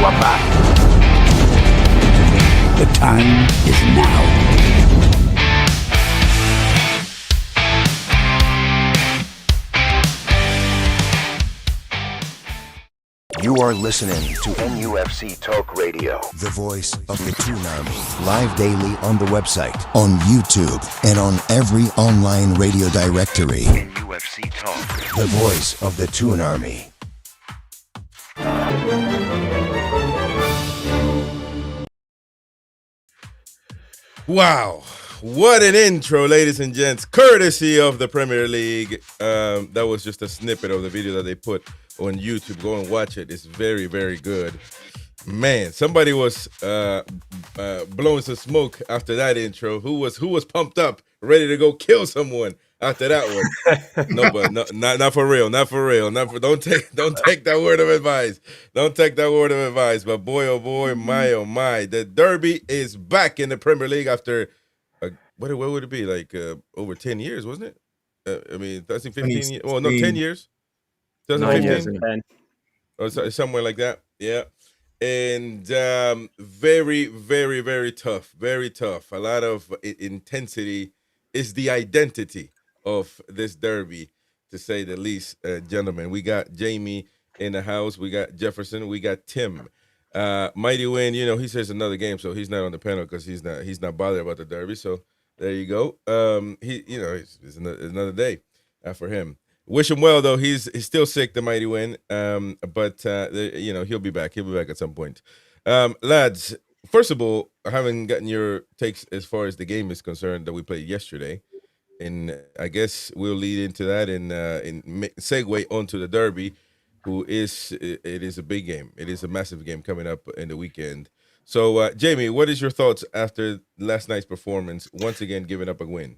We're back. The time is now. You are listening to NUFC Talk Radio, the voice of the Toon Army. Live daily on the website, on YouTube, and on every online radio directory. NUFC Talk, the voice of the Toon Army. Wow. What an intro, ladies and gents, courtesy of the Premier League. That was just a snippet of the video that they put on YouTube. Go and watch it. It's very, very good. Man, somebody was blowing some smoke after that intro. Who was pumped up, ready to go kill someone after that one? No, but no, not for real. Not for real. Don't take that word of advice. Don't take that word of advice. But boy, oh my, the Derby is back in the Premier League after what would it be, like over 10 years, wasn't it? I mean, I think 15 years. Well, no, 10 years. 2015, or somewhere like that. Yeah, and very, very, very tough. Very tough. A lot of intensity is the identity of this derby, to say the least, gentlemen. We got Jamie in the house. We got Jefferson. We got Tim. Mighty Win, he says another game, so he's not on the panel because he's not bothered about the derby. So there you go. It's another day for him. Wish him well, though. He's still sick, the Mighty Win. But he'll be back. He'll be back at some point. Lads, first of all, I haven't gotten your takes as far as the game is concerned that we played yesterday, and I guess we'll lead into that and segue onto the derby. It is a big game. It is a massive game coming up in the weekend. So, Jamie, what is your thoughts after last night's performance? Once again, giving up a win.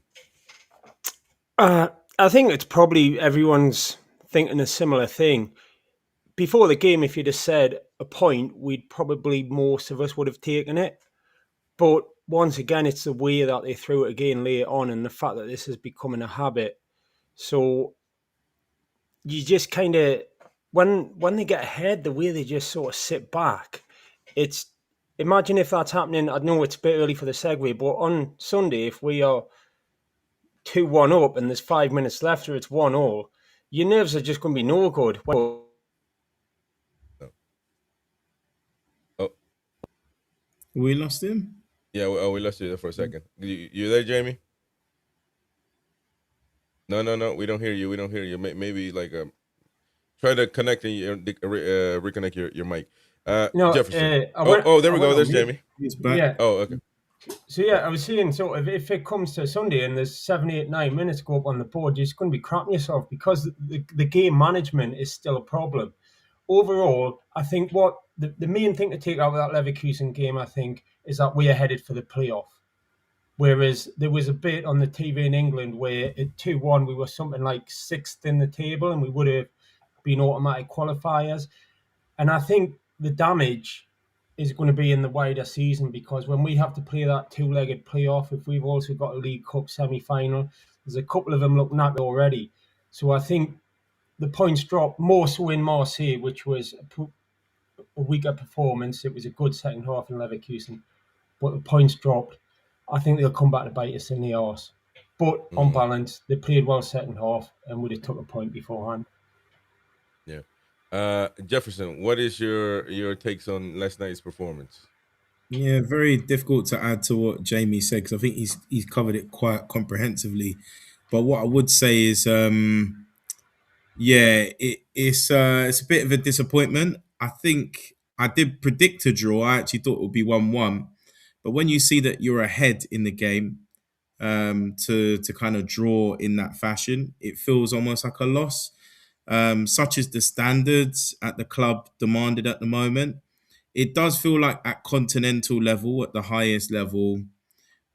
I think it's probably everyone's thinking a similar thing. Before the game, if you'd have said a point, most of us would have taken it. But once again, it's the way that they threw it again later on, and the fact that this is becoming a habit. So you just kind of, when they get ahead, the way they just sort of sit back, imagine if that's happening. I know it's a bit early for the segue, but on Sunday, if we are 2-1 up and there's 5 minutes left or it's 1-1, your nerves are just going to be no good. We lost him? Yeah, we lost you there for a second. You there, Jamie? No, we don't hear you. Maybe try to connect and reconnect your mic. Jefferson. There we go. There's Jamie. He's back. Yeah. Oh, okay. So yeah, I was saying, so if it comes to Sunday and there's 7, 8, 9 minutes go up on the board, you're just going to be crapping yourself because the game management is still a problem. Overall, I think what the main thing to take out of that Leverkusen game, I think, is that we are headed for the playoff. Whereas there was a bit on the TV in England where at 2-1 we were something like 6th in the table and we would have been automatic qualifiers. And I think the damage is going to be in the wider season, because when we have to play that two-legged playoff, if we've also got a League Cup semi-final, there's a couple of them looking at it already. So I think the points drop more so in Marseille, which was a weaker performance. It was a good second half in Leverkusen, but the points dropped. I think they'll come back to bite us in the arse. But on balance, they played well second half and would have took a point beforehand. Yeah. Jefferson, what is your takes on last night's performance? Yeah, very difficult to add to what Jamie said, because I think he's covered it quite comprehensively. But what I would say is, it's a bit of a disappointment. I think I did predict a draw. I actually thought it would be 1-1. But when you see that you're ahead in the game, to kind of draw in that fashion, it feels almost like a loss. Such as the standards at the club demanded at the moment, it does feel like at continental level, at the highest level,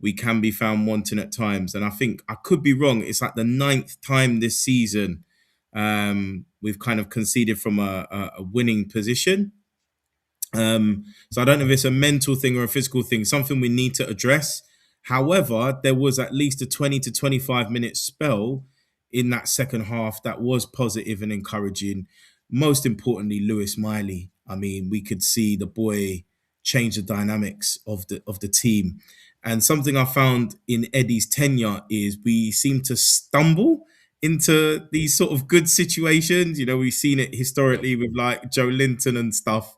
we can be found wanting at times. And I think I could be wrong. It's like the 9th time this season we've kind of conceded from a winning position. So I don't know if it's a mental thing or a physical thing, something we need to address. However, there was at least a 20 to 25 minute spell in that second half that was positive and encouraging. Most importantly, Lewis Miley. I mean, we could see the boy change the dynamics of the team. And something I found in Eddie's tenure is we seem to stumble into these sort of good situations. You know, we've seen it historically with like Joe Linton and stuff.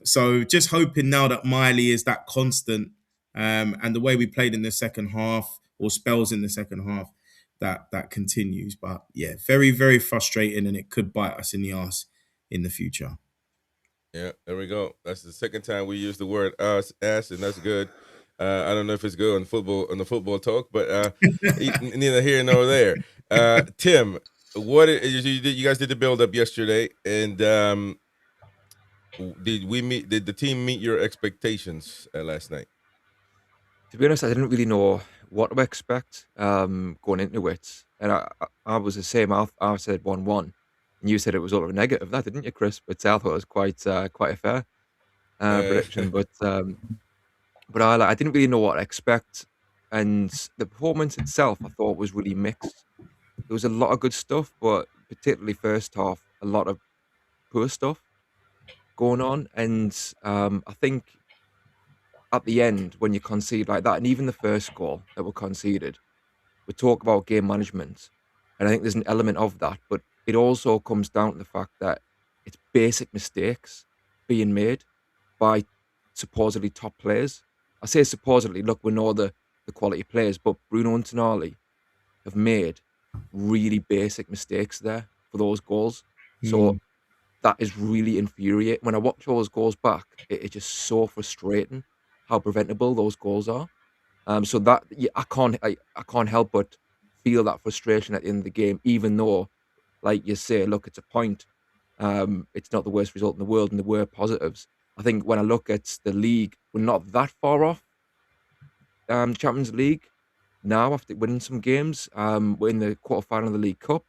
So just hoping now that Miley is that constant, and the way we played in the second half, or spells in the second half, that continues. But yeah, very, very frustrating, and it could bite us in the arse in the future. Yeah, there we go. That's the second time we use the word ass, and that's good. I don't know if it's good on the football talk, but neither here nor there. Tim, you guys did the build up yesterday, and did the team meet your expectations last night? To be honest, I didn't really know what to expect going into it, and I was the same. I said 1-1, and you said it was all a negative. That didn't you, Chris? But I thought it was quite a fair prediction. But I didn't really know what to expect, and the performance itself I thought was really mixed. There was a lot of good stuff, but particularly first half, a lot of poor stuff going on, and I think at the end when you concede like that, and even the first goal that were conceded, we talk about game management, and I think there's an element of that, but it also comes down to the fact that it's basic mistakes being made by supposedly top players. I say supposedly, look, we know the quality players, but Bruno and Tonali have made really basic mistakes there for those goals. So that is really infuriating. When I watch all those goals back, it's just so frustrating how preventable those goals are. So that I can't help but feel that frustration at the end of the game, even though, like you say, look, it's a point. It's not the worst result in the world, and there were positives. I think when I look at the league, we're not that far off Champions League now after winning some games. We're in the quarterfinal of the League Cup.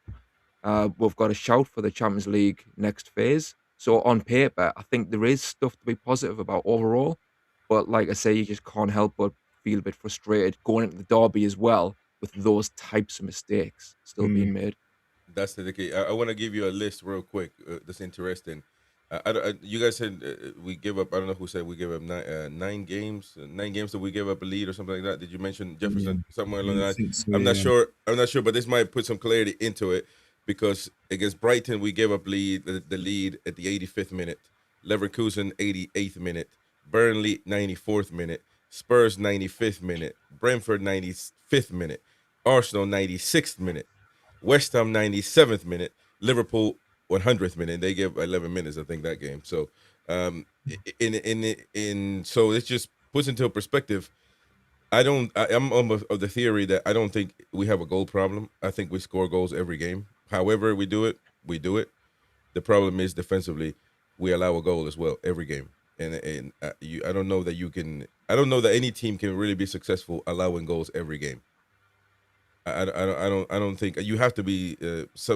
We've got a shout for the Champions League next phase. So on paper, I think there is stuff to be positive about overall. But like I say, you just can't help but feel a bit frustrated going into the derby as well with those types of mistakes still being made. That's the key. I want to give you a list real quick. That's interesting. You guys said we give up. I don't know who said we give up 9 games. 9 games that we give up a lead or something like that. Did you mention Jefferson somewhere along the line? So, I'm not sure. I'm not sure, but this might put some clarity into it because against Brighton we gave up the lead at the 85th minute. Leverkusen 88th minute. Burnley 94th minute. Spurs 95th minute. Brentford 95th minute. Arsenal 96th minute. West Ham 97th minute. Liverpool 100th minute. They gave 11 minutes, I think, that game. So, so it just puts into perspective. I'm of the theory that I don't think we have a goal problem. I think we score goals every game. However we do it, we do it. The problem is defensively, we allow a goal as well every game. And I don't know that you can. I don't know that any team can really be successful allowing goals every game. I don't think you have to be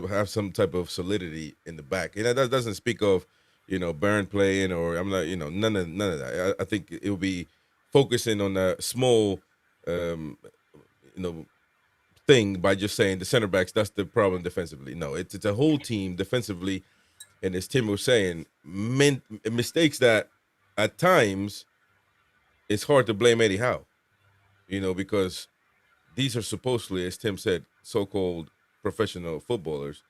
have some type of solidity in the back, and that doesn't speak of Burn playing or I'm not none of that. I think it will be focusing on a small thing by just saying the center backs, that's the problem defensively. No, it's a whole team defensively, and as Tim was saying, mistakes that at times it's hard to blame Eddie Howe, because these are supposedly, as Tim said, so-called professional footballers,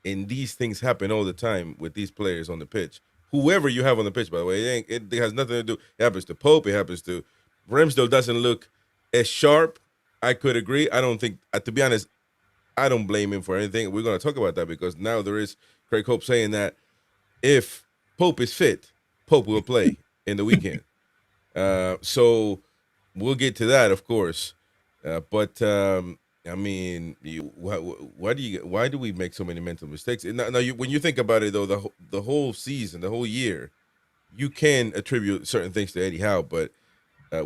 and these things happen all the time with these players on the pitch. Whoever you have on the pitch, by the way, it has nothing to do. It happens to Pope. It happens to Ramsdale. Doesn't look as sharp. I could agree. I don't think, to be honest, I don't blame him for anything. We're going to talk about that because now there is Craig Hope saying that if Pope is fit, Pope will play in the weekend. So we'll get to that, of course. But I mean, why do we make so many mental mistakes? Now when you think about it, though, the whole season, the whole year, you can attribute certain things to Eddie Howe, but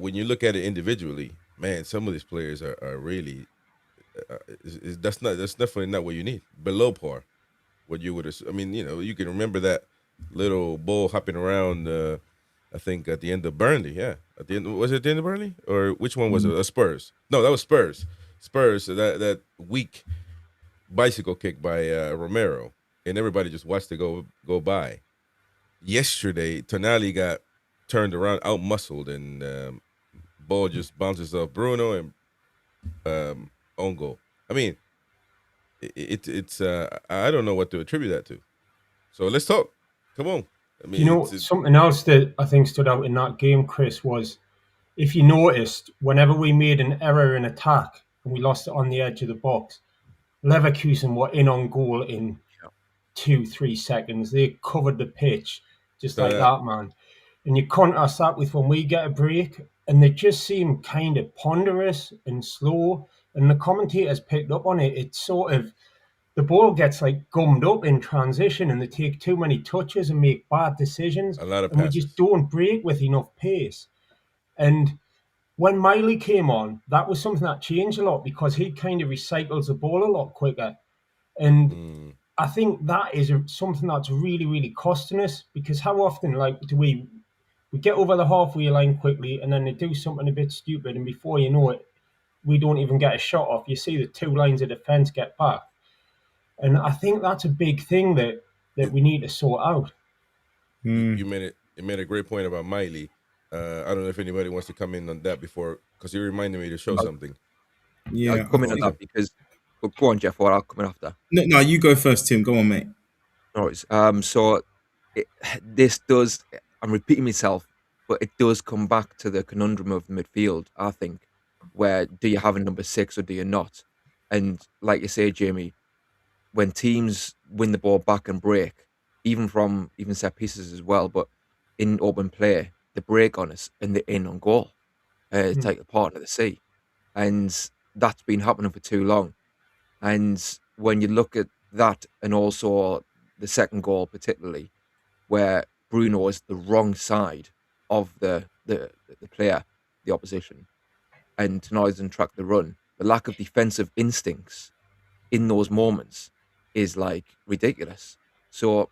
when you look at it individually, man, some of these players are really that's definitely not what you need. Below par, what you would. I mean, you can remember that little ball hopping around. I think at the end of Burnley, yeah. Was it at the end of Burnley? Or which one was it? Spurs. No, that was Spurs. Spurs, that weak bicycle kick by Romero. And everybody just watched it go by. yesterday, Tonali got turned around, out muscled, and ball just bounces off Bruno and own goal. I mean, it's I don't know what to attribute that to. So let's talk. Come on. I mean, You know, something else that I think stood out in that game, Chris, was if you noticed, whenever we made an error in attack and we lost it on the edge of the box, Leverkusen were in on goal in 2-3 seconds. They covered the pitch just like that, man. And you contrast that with when we get a break and they just seem kind of ponderous and slow. And the commentators picked up on it. It's sort of, the ball gets like gummed up in transition and they take too many touches and make bad decisions. A lot of and passes. we just don't break with enough pace. And when Miley came on, that was something that changed a lot because he kind of recycles the ball a lot quicker. And I think that is something that's really, really costing us, because how often do we get over the halfway line quickly and then they do something a bit stupid and before you know it, we don't even get a shot off. You see the two lines of defence get back. And I think that's a big thing that we need to sort out. You made a great point about Miley. I don't know if anybody wants to come in on that before, because you reminded me to show something. Yeah, I'll come in on that because... Well, go on, Jeff, or I'll come in after. No, you go first, Tim. Go on, mate. No worries. So this does, I'm repeating myself, but it does come back to the conundrum of the midfield, I think, where do you have a number 6 or do you not? And like you say, Jamie, when teams win the ball back and break, even set pieces as well, but in open play, they break on us and they're in on goal. Take the partner to see. And that's been happening for too long. And when you look at that, and also the second goal particularly, where Bruno is the wrong side of the player, the opposition, and Tonali doesn't track the run, the lack of defensive instincts in those moments is like ridiculous. So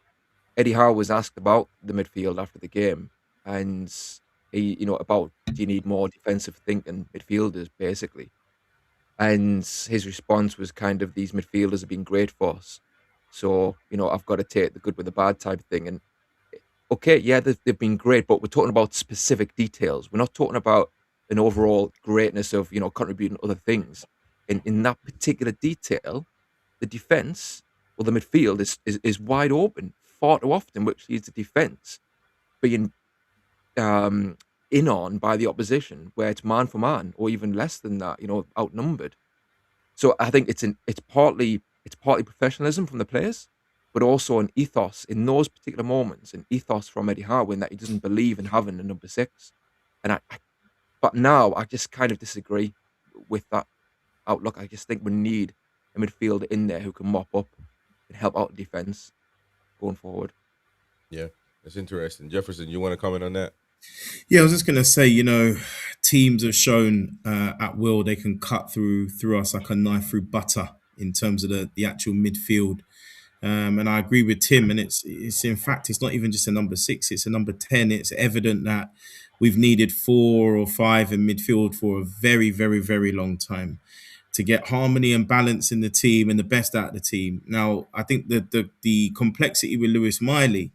Eddie Howe was asked about the midfield after the game, and he, about do you need more defensive thinking midfielders, basically. And his response was kind of, these midfielders have been great for us. So, I've got to take the good with the bad type of thing. And okay, yeah, they've been great, but we're talking about specific details. We're not talking about an overall greatness of, contributing other things. In that particular detail, the defense or the midfield is wide open far too often, which leads to defense being in on by the opposition, where it's man for man or even less than that, outnumbered. So I think it's partly professionalism from the players, but also an ethos in those particular moments, an ethos from Eddie Howe in that he doesn't believe in having a number 6. And but now I just kind of disagree with that outlook. I just think we need a midfielder in there who can mop up and help out the defense going forward. Yeah, that's interesting. Jefferson, you want to comment on that? Yeah, I was just going to say, teams have shown at will they can cut through us like a knife through butter in terms of the actual midfield. And I agree with Tim. And it's in fact, it's not even just a number 6, it's a number 10. It's evident that we've needed 4 or 5 in midfield for a very, very, very long time to get harmony and balance in the team and the best out of the team. Now, I think that the complexity with Lewis Miley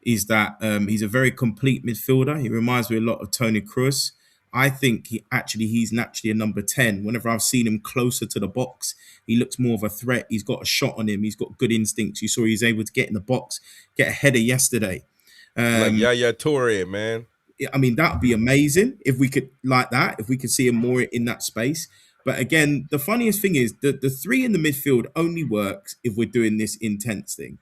is that he's a very complete midfielder. He reminds me a lot of Tony Kroos. I think he's naturally a number 10. Whenever I've seen him closer to the box, he looks more of a threat. He's got a shot on him. He's got good instincts. You saw he's able to get in the box, get a header yesterday. Like Yaya Toure, man. I mean, that would be amazing if we could if we could see him more in that space. But again, the funniest thing is that the 3 in the midfield only works if we're doing this intense thing.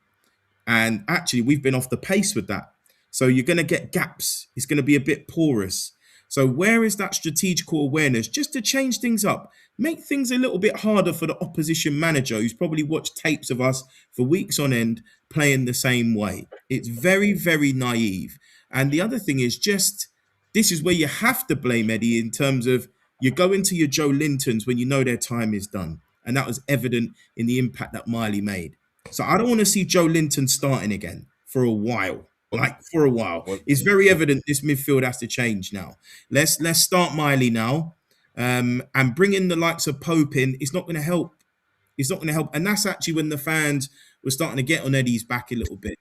And actually, we've been off the pace with that. So you're going to get gaps. It's going to be a bit porous. So where is that strategical awareness just to change things up? Make things a little bit harder for the opposition manager who's probably watched tapes of us for weeks on end playing the same way. It's very, very naive. And the other thing is this is where you have to blame Eddie in terms of you go into your Joe Lintons when you know their time is done. And that was evident in the impact that Miley made. So I don't want to see Joe Linton starting again for a while. It's very evident this midfield has to change now. Let's start Miley now, and bring in the likes of Pope in. It's not going to help. And that's actually when the fans were starting to get on Eddie's back a little bit.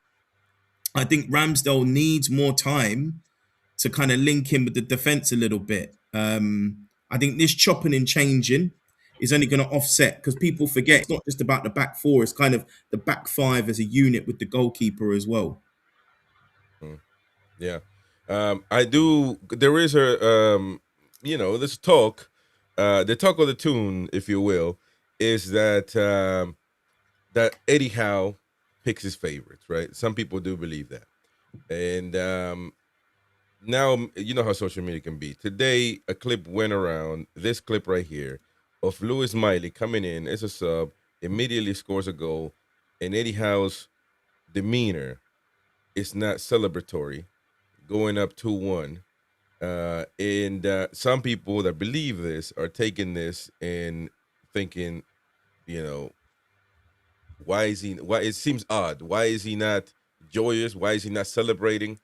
I think Ramsdale needs more time to kind of link in with the defense a little bit. I think this chopping and changing is only going to offset, because people forget it's not just about the back four, it's kind of the back five as a unit with the goalkeeper as well. Yeah. I do. There is this talk, the talk of the tune, if you will, is that that Eddie Howe picks his favorites, right? Some people do believe that. And now, you know how social media can be. Today, a clip went around, this clip right here, of Lewis Miley coming in as a sub, immediately scores a goal, and Eddie Howe's demeanor is not celebratory, going up 2-1. And some people that believe this are taking this and thinking, why it seems odd. Why is he not joyous? Why is he not celebrating?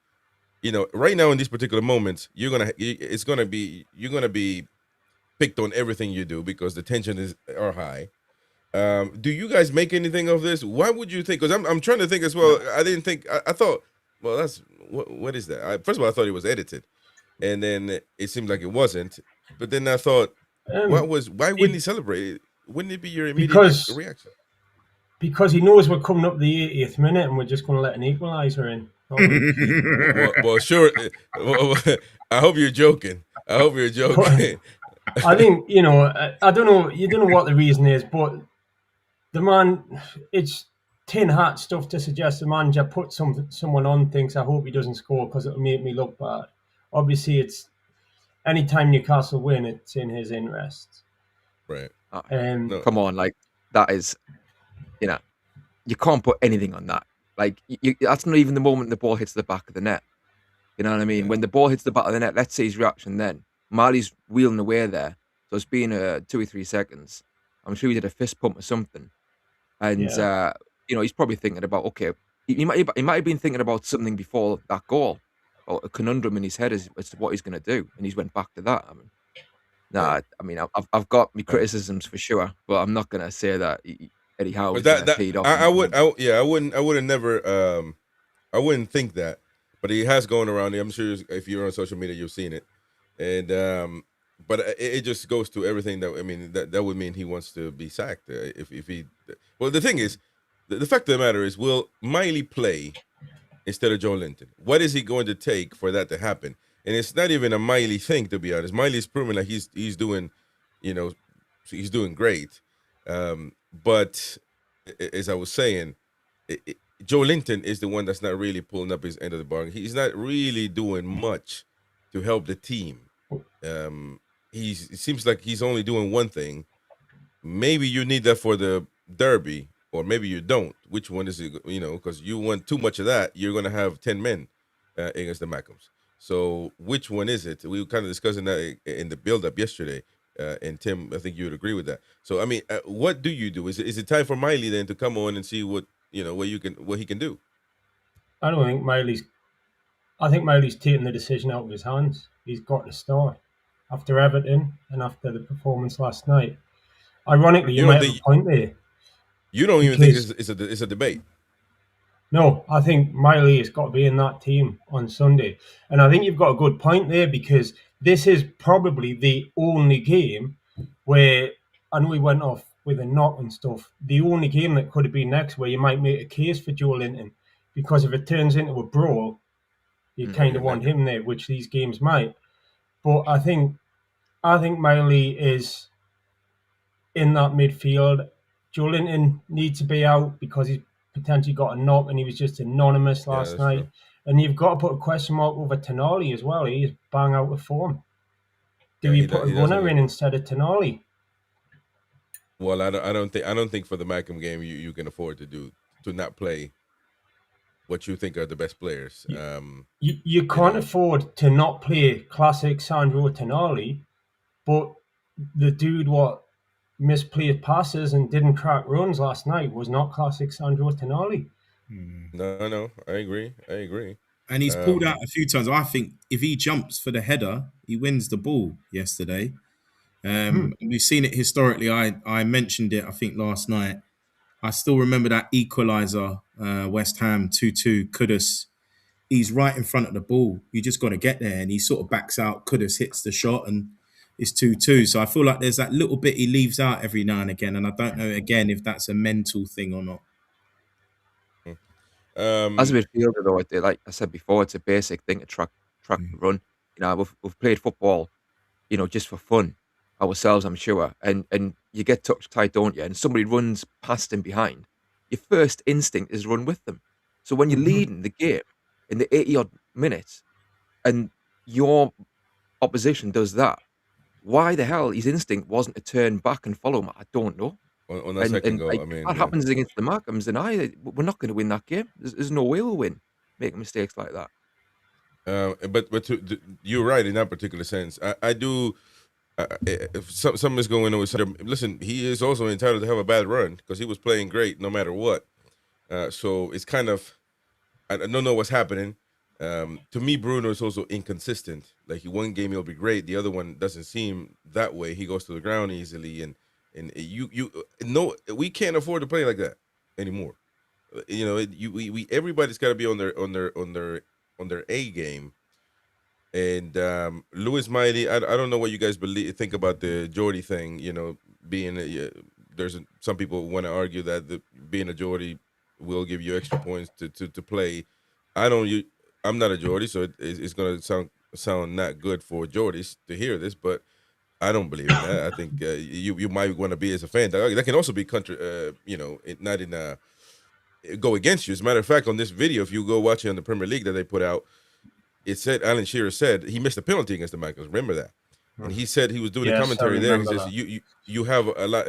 Right now in these particular moments, you're gonna be picked on everything you do because the tension are high. Do you guys make anything of this? Why would you think? Because I'm trying to think as well. I didn't think. I thought, well, that's what is that? First of all, I thought it was edited, and then it seemed like it wasn't. But then I thought, why wouldn't he celebrate? Wouldn't it be your immediate reaction? Because he knows we're coming up the 80th minute and we're just going to let an equaliser in. well, sure. I hope you're joking. I think, I don't know. You don't know what the reason is, but the man, it's tin hat stuff to suggest the manager put someone on, thinks, I hope he doesn't score because it'll make me look bad. Obviously, it's anytime Newcastle win, it's in his interest. Right. No. Come on, like, that is, you can't put anything on that. Like, that's not even the moment the ball hits the back of the net. You know what I mean? Yeah. When the ball hits the back of the net, let's see his reaction then. Marley's wheeling away there. So it's been 2 or 3 seconds. I'm sure he did a fist pump or something. And, he's probably thinking about, okay, he might have been thinking about something before that goal, or a conundrum in his head as to what he's going to do. And he's went back to that. I've got my criticisms for sure, but I'm not going to say that Eddie Howe was paid off. I wouldn't think that, but he has gone around. I'm sure if you're on social media, you've seen it, and but it just goes to everything that would mean he wants to be sacked. If he, well, the thing is, the fact of the matter is, will Miley play instead of Joe Linton? What is he going to take for that to happen? And it's not even a Miley thing, to be honest. Miley's proven like he's doing, he's doing great. But as I was saying, Joe Linton is the one that's not really pulling up his end of the bargain. He's not really doing much to help the team. It seems like he's only doing one thing. Maybe you need that for the derby, or maybe you don't. Which one is it? Because you want too much of that, you're going to have 10 men against the MACKEMS. So which one is it? We were kind of discussing that in the build-up yesterday. And Tim, I think you would agree with that. So, what do you do? Is it time for Miley then to come on and see what he can do? I think Miley's taking the decision out of his hands. He's got to start after Everton and after the performance last night. Ironically, you might have a point there. You don't even think it's a debate? No, I think Miley has got to be in that team on Sunday. And I think you've got a good point there, because this is probably the only game where, I know we went off with a knock and stuff, the only game that could have been next where you might make a case for Joe Linton, because if it turns into a brawl, you kind of want him there, which these games might. But I think Miley is in that midfield. Joe Linton needs to be out because he's potentially got a knock and he was just anonymous last night. True. And you've got to put a question mark over Tonali as well. He is bang out of form. Do you put a runner in instead of Tonali? Well, I don't think for the MACKEM game you can afford to not play what you think are the best players. You can't afford to not play classic Sandro Tonali, but the dude misplayed passes and didn't crack runs last night was not classic Sandro Tonali. No, I agree. And he's pulled out a few times. I think if he jumps for the header, he wins the ball yesterday. We've seen it historically. I mentioned it, I think, last night. I still remember that equaliser, West Ham 2-2, Kudus. he's right in front of the ball. You just got to get there, and he sort of backs out. Kudus hits the shot, and it's 2-2. So I feel like there's that little bit he leaves out every now and again, and I don't know again if that's a mental thing or not. As a midfielder, though, like I said before, it's a basic thing to track and run. You know, we've played football, you know, just for fun ourselves, I'm sure. And you get touch tight, don't you? And somebody runs past and behind. Your first instinct is run with them. So when you're leading the game in the 80 odd minutes, and your opposition does that, why the hell his instinct wasn't to turn back and follow him? I don't know. On that second goal, Like, I mean, if that happens against the MACKEMS, then we're not going to win that game. There's no way we'll win making mistakes like that. But you're right in that particular sense. I do. If something is going on with Sandro, listen, he is also entitled to have a bad run because he was playing great no matter what. So it's kind of, I don't know what's happening. To me, Bruno is also inconsistent. Like one game he'll be great, the other one doesn't seem that way. He goes to the ground easily, and we can't afford to play like that anymore. You know, everybody's got to be on their A game. And Louis Miley, I don't know what you guys think about the Geordie thing. You know, being some people want to argue that being a Geordie will give you extra points to play. I'm not a Geordie, so it's going to sound not good for Geordies to hear this, but I don't believe in that. I think you might want to be as a fan. That can also be go against you. As a matter of fact, on this video, if you go watch it on the Premier League that they put out, it said Alan Shearer said he missed a penalty against the MACKEMS. Remember that? And he said he was doing the commentary there. He says you have a lot,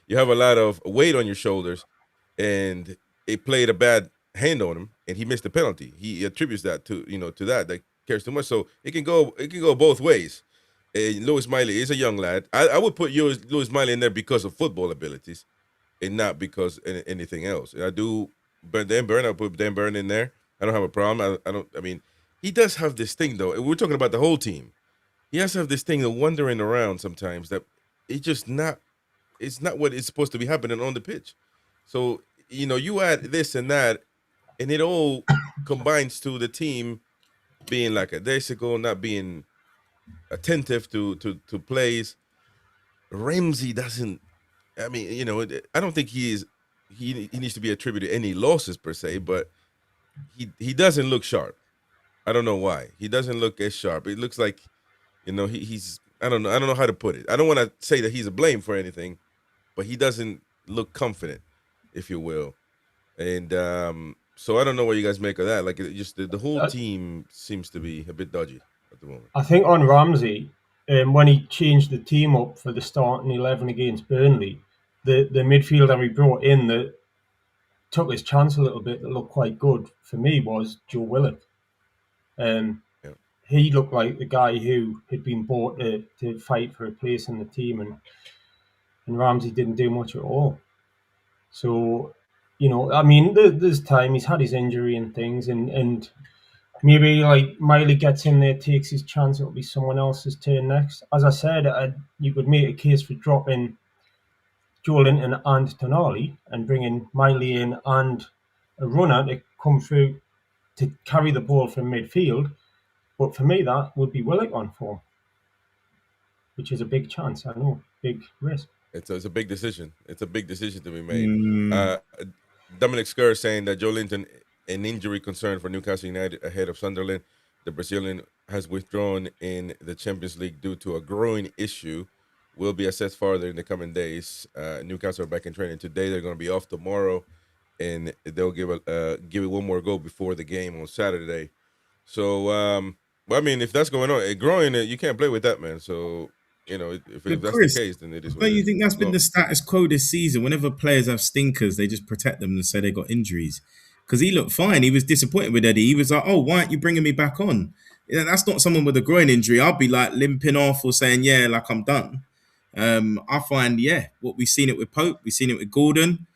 you have a lot of weight on your shoulders, and it played a bad hand on him, and he missed the penalty. He attributes that to that cares too much. So it can go both ways. Louis Miley is a young lad. I would put Louis Miley in there because of football abilities, and not because anything else. And I do, but Dan Burn, I put Dan Burn in there. I don't have a problem. I mean, he does have this thing though. We're talking about the whole team. He has to have this thing of wandering around sometimes that it's not what is supposed to be happening on the pitch. So, you add this and that, and it all combines to the team being like a lackadaisical, not being attentive to plays. Ramsey doesn't. I mean, I don't think he needs to be attributed any losses per se, but he doesn't look sharp. I don't know why he doesn't look as sharp. It looks like, he's. I don't know how to put it. I don't want to say that he's a blame for anything, but he doesn't look confident, if you will. And so I don't know what you guys make of that. Like, just the whole team seems to be a bit dodgy at the moment. I think on Ramsey, when he changed the team up for the starting 11 against Burnley, the midfielder he brought in that took his chance a little bit, that looked quite good for me, was Joe Willock. He looked like the guy who had been bought to fight for a place in the team, and Ramsey didn't do much at all. So, I mean, there's time. He's had his injury and things, and maybe like Miley gets in there, takes his chance, it'll be someone else's turn next. As I said, you could make a case for dropping Joe Linton and Tonali and bringing Miley in and a runner to come through to carry the ball from midfield. But for me, that would be Willock on form, which is a big chance. I know, big risk. It's a big decision. It's a big decision to be made. Dominic Skur saying that Joe Linton, an injury concern for Newcastle United ahead of Sunderland. The Brazilian has withdrawn in the Champions League due to a growing issue. Will be assessed further in the coming days. Newcastle are back in training today. They're going to be off tomorrow, and they'll give it one more go before the game on Saturday. So, I mean, if that's going on, growing, you can't play with that, man. So, if that's Chris, the case, then it is. Don't you think that's been the status quo this season? Whenever players have stinkers, they just protect them and say they got injuries. Because he looked fine. He was disappointed with Eddie. He was like, "Oh, why aren't you bringing me back on?" That's not someone with a groin injury. I'll be like limping off or saying, "Yeah, like I'm done." I find, what we've seen it with Pope, we've seen it with Gordon.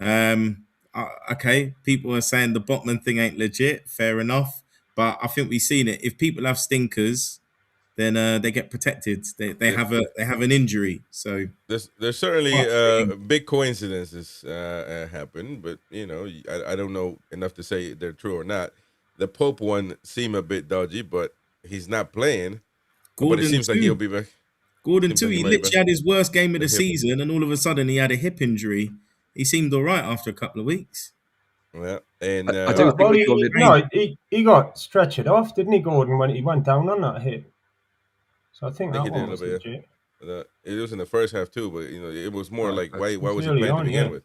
Okay, people are saying the Botman thing ain't legit. Fair enough. But I think we've seen it. If people have stinkers, then they get protected. They have an injury. So there's certainly big coincidences happen, but I don't know enough to say they're true or not. the Pope one seemed a bit dodgy, but he's not playing. But it Gordon seems like too. he'll be back. Gordon Seems too. like He might be literally back. had his worst game of the The hip. season, and all of a sudden he had a hip injury. He seemed all right after a couple of weeks. Yeah, and I do think with Joe Linton, he got stretchered off, didn't he, Gordon, when he went down on that hit? So I think I think that he did a one was little bit. legit. It was in the first half too, but it was more like why was he early playing to on, begin yeah. with?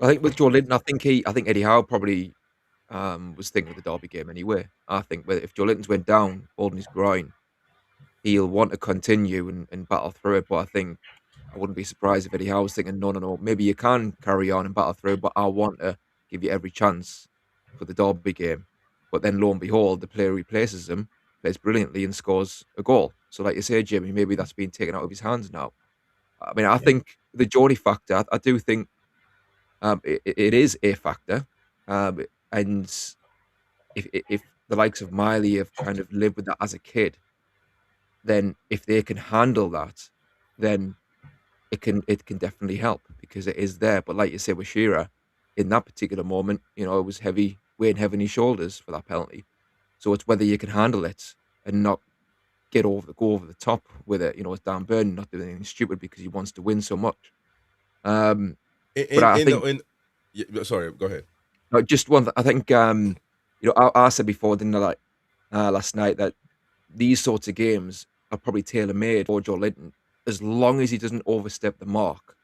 I think with Joe Linton, I think Eddie Howe probably was thinking of the Derby game anyway. I think if Joe Linton's went down holding his groin, he'll want to continue and battle through it. But I think I wouldn't be surprised if Eddie Howe was thinking, no, maybe you can carry on and battle through, but I want to give you every chance for the Derby game. But then lo and behold, the player replaces him, plays brilliantly and scores a goal. So like you say, Jimmy, maybe that's been taken out of his hands now. I mean, I think the Geordie factor, I do think it is a factor. And if the likes of Miley have kind of lived with that as a kid, then if they can handle that, then it can definitely help because it is there. But like you say with Shearer, in that particular moment, it was weighing heavy on his shoulders for that penalty. So it's whether you can handle it and not go over the top with it. It's Dan Burn not doing anything stupid because he wants to win so much. But I think. Sorry, go ahead. Just one. I think I said before, didn't I, like last night, that these sorts of games are probably tailor made for Joe Linton, as long as he doesn't overstep the mark.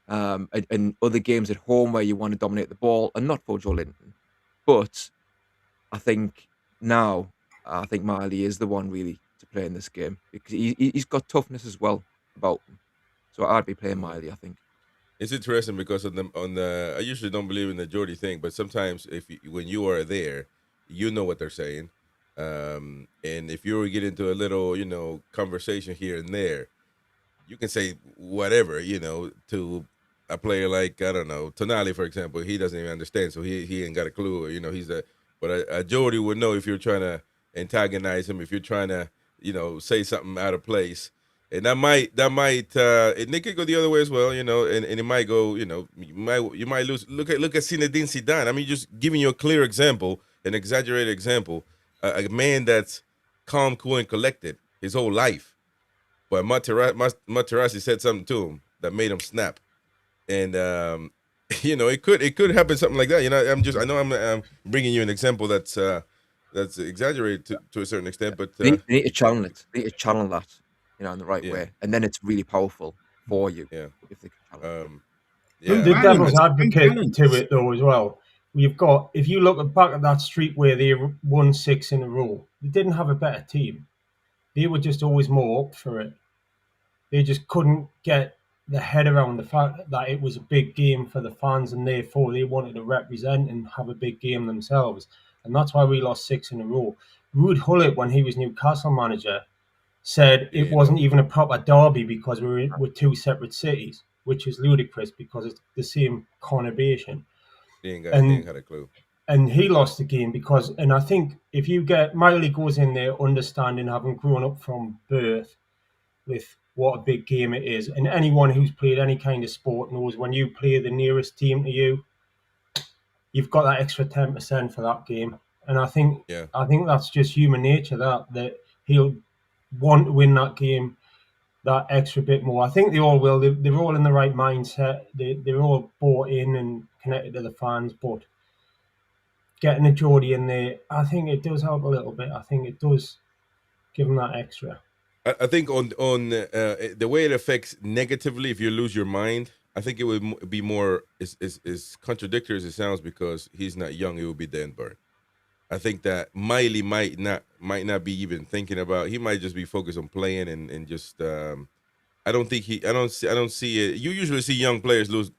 And other games at home where you want to dominate the ball are not for Joe Linton. But I think now, Miley is the one really to play in this game because he's got toughness as well about him. So I'd be playing Miley, I think. It's interesting because I usually don't believe in the Geordie thing, but sometimes when you are there, you know what they're saying, and if you get into a little conversation here and there, you can say whatever to a player like, I don't know, Tonali, for example. He doesn't even understand, so he ain't got a clue. But a Geordie would know if you're trying to antagonize him, if you're trying to say something out of place. And that might and it could go the other way as well, and it might go, you might lose. Look at Zinedine Zidane. I mean, just giving you a clear example, an exaggerated example, a man that's calm, cool, and collected his whole life, but Materazzi said something to him that made him snap, and it could happen something like that. I know I'm bringing you an example that's exaggerated to a certain extent, but they need to channel it. They need to channel that. In the right way, and then it's really powerful for you. Yeah. If they can channel it. The devil's advocate to it though as well. You've got, if you look back at that streak where they won 6 in a row, they didn't have a better team. They were just always more up for it. They just couldn't get the head around the fact that it was a big game for the fans, and therefore they wanted to represent and have a big game themselves. And that's why we lost 6 in a row. Ruud Gullit, when he was Newcastle manager, said it wasn't even a proper derby because we're two separate cities, which is ludicrous because it's the same conurbation. He ain't got a clue. And he lost the game because, and I think if you get, Miley goes in there understanding, having grown up from birth with what a big game it is, and anyone who's played any kind of sport knows when you play the nearest team to you, you've got that extra 10% for that game. And I think that's just human nature, that he'll want to win that game that extra bit more. I think they all will. They're all in the right mindset. They're all bought in and connected to the fans. But getting a Geordie in there, I think it does help a little bit. I think it does give them that extra. I think on the way it affects negatively if you lose your mind, I think it would be more as contradictory as it sounds because he's not young. It would be Dan Burn. I think that Miley might not be even thinking about. He might just be focused on playing and just. I don't see it. You usually see young players lose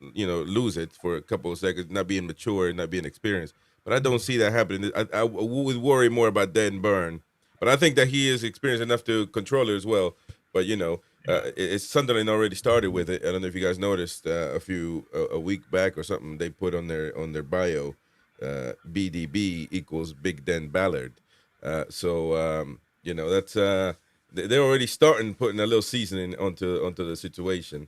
it for a couple of seconds, not being mature, not being experienced. But I don't see that happening. I would worry more about Dan Burn. But I think that he is experienced enough to control it as well. But it's Sunderland already started with it. I don't know if you guys noticed a week back or something. They put on their bio. BDB equals Big Den Ballard. That's they're already starting putting a little seasoning onto the situation.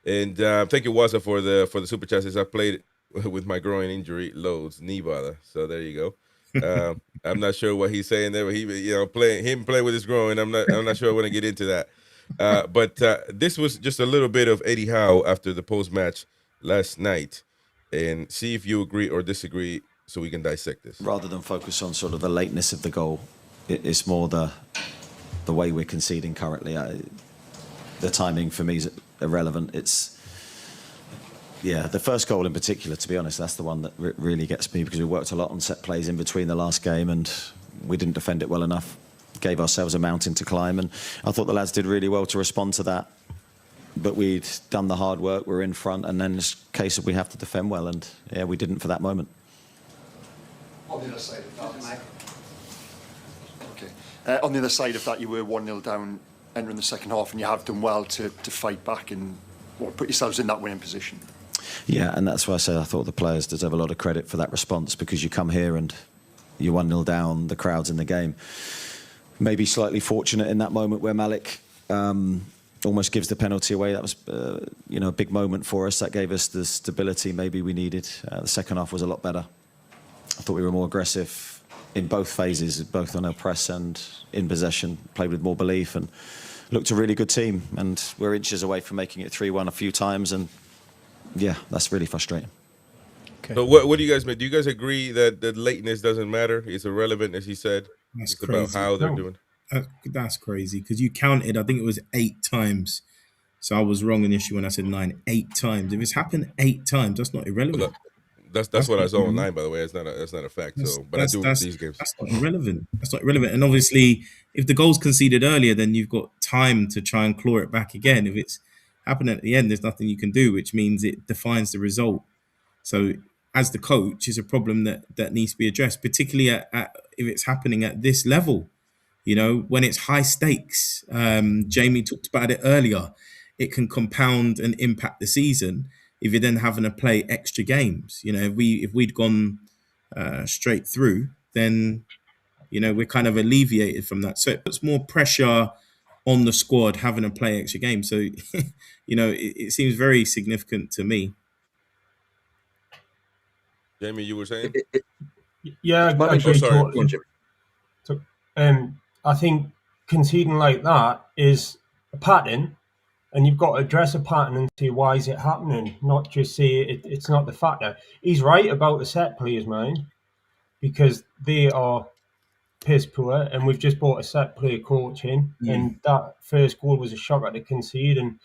And thank you, Waza, for the super chats. I played with my groin injury loads, knee bother. So there you go. I'm not sure what he's saying there, but playing with his groin. I'm not sure I want to get into that. But this was just a little bit of Eddie Howe after the post match last night, and see if you agree or disagree, so we can dissect this. Rather than focus on sort of the lateness of the goal, it's more the way we're conceding currently. The timing for me is irrelevant. It's the first goal in particular, to be honest, that's the one that really gets me, because we worked a lot on set plays in between the last game and we didn't defend it well enough. Gave ourselves a mountain to climb, and I thought the lads did really well to respond to that. But we'd done the hard work, we're in front, and then it's a case of we have to defend well, and we didn't for that moment. On the other side of that, on the other side of that, you were 1-0 down entering the second half, and you have done well to fight back and put yourselves in that winning position. Yeah, and that's why I say I thought the players deserve a lot of credit for that response, because you come here and you're 1-0 down, the crowd's in the game. Maybe slightly fortunate in that moment where Malik almost gives the penalty away. That was, a big moment for us. That gave us the stability maybe we needed. The second half was a lot better. I thought we were more aggressive in both phases, both on our press and in possession. Played with more belief and looked a really good team. And we're inches away from making it 3-1 a few times. And yeah, that's really frustrating. Okay. So what do you guys make? Do you guys agree that the lateness doesn't matter? It's irrelevant, as he said. That's it's crazy. About how they're doing. That's crazy, because you counted, I think it was 8 times. So I was wrong initially when I said 9. 8 times. If it's happened 8 times, that's not irrelevant. Well, that's what I saw online, by the way. That's not a fact. But I do these games. That's not irrelevant. That's not irrelevant. And obviously, if the goal's conceded earlier, then you've got time to try and claw it back again. If it's happened at the end, there's nothing you can do, which means it defines the result. So as the coach, is a problem that needs to be addressed, particularly if it's happening at this level. When it's high stakes. Jamie talked about it earlier. It can compound and impact the season if you're then having to play extra games. If we'd gone straight through, then we're kind of alleviated from that. So it puts more pressure on the squad having to play extra games. So it seems very significant to me. Jamie, you were saying? Yeah, I agree totally. So, I think conceding like that is a pattern, and you've got to address a pattern and say, why is it happening? Not just say it's not the factor. He's right about the set players, man, because they are piss poor, and we've just bought a set play coach in, and that first goal was a shocker to concede, and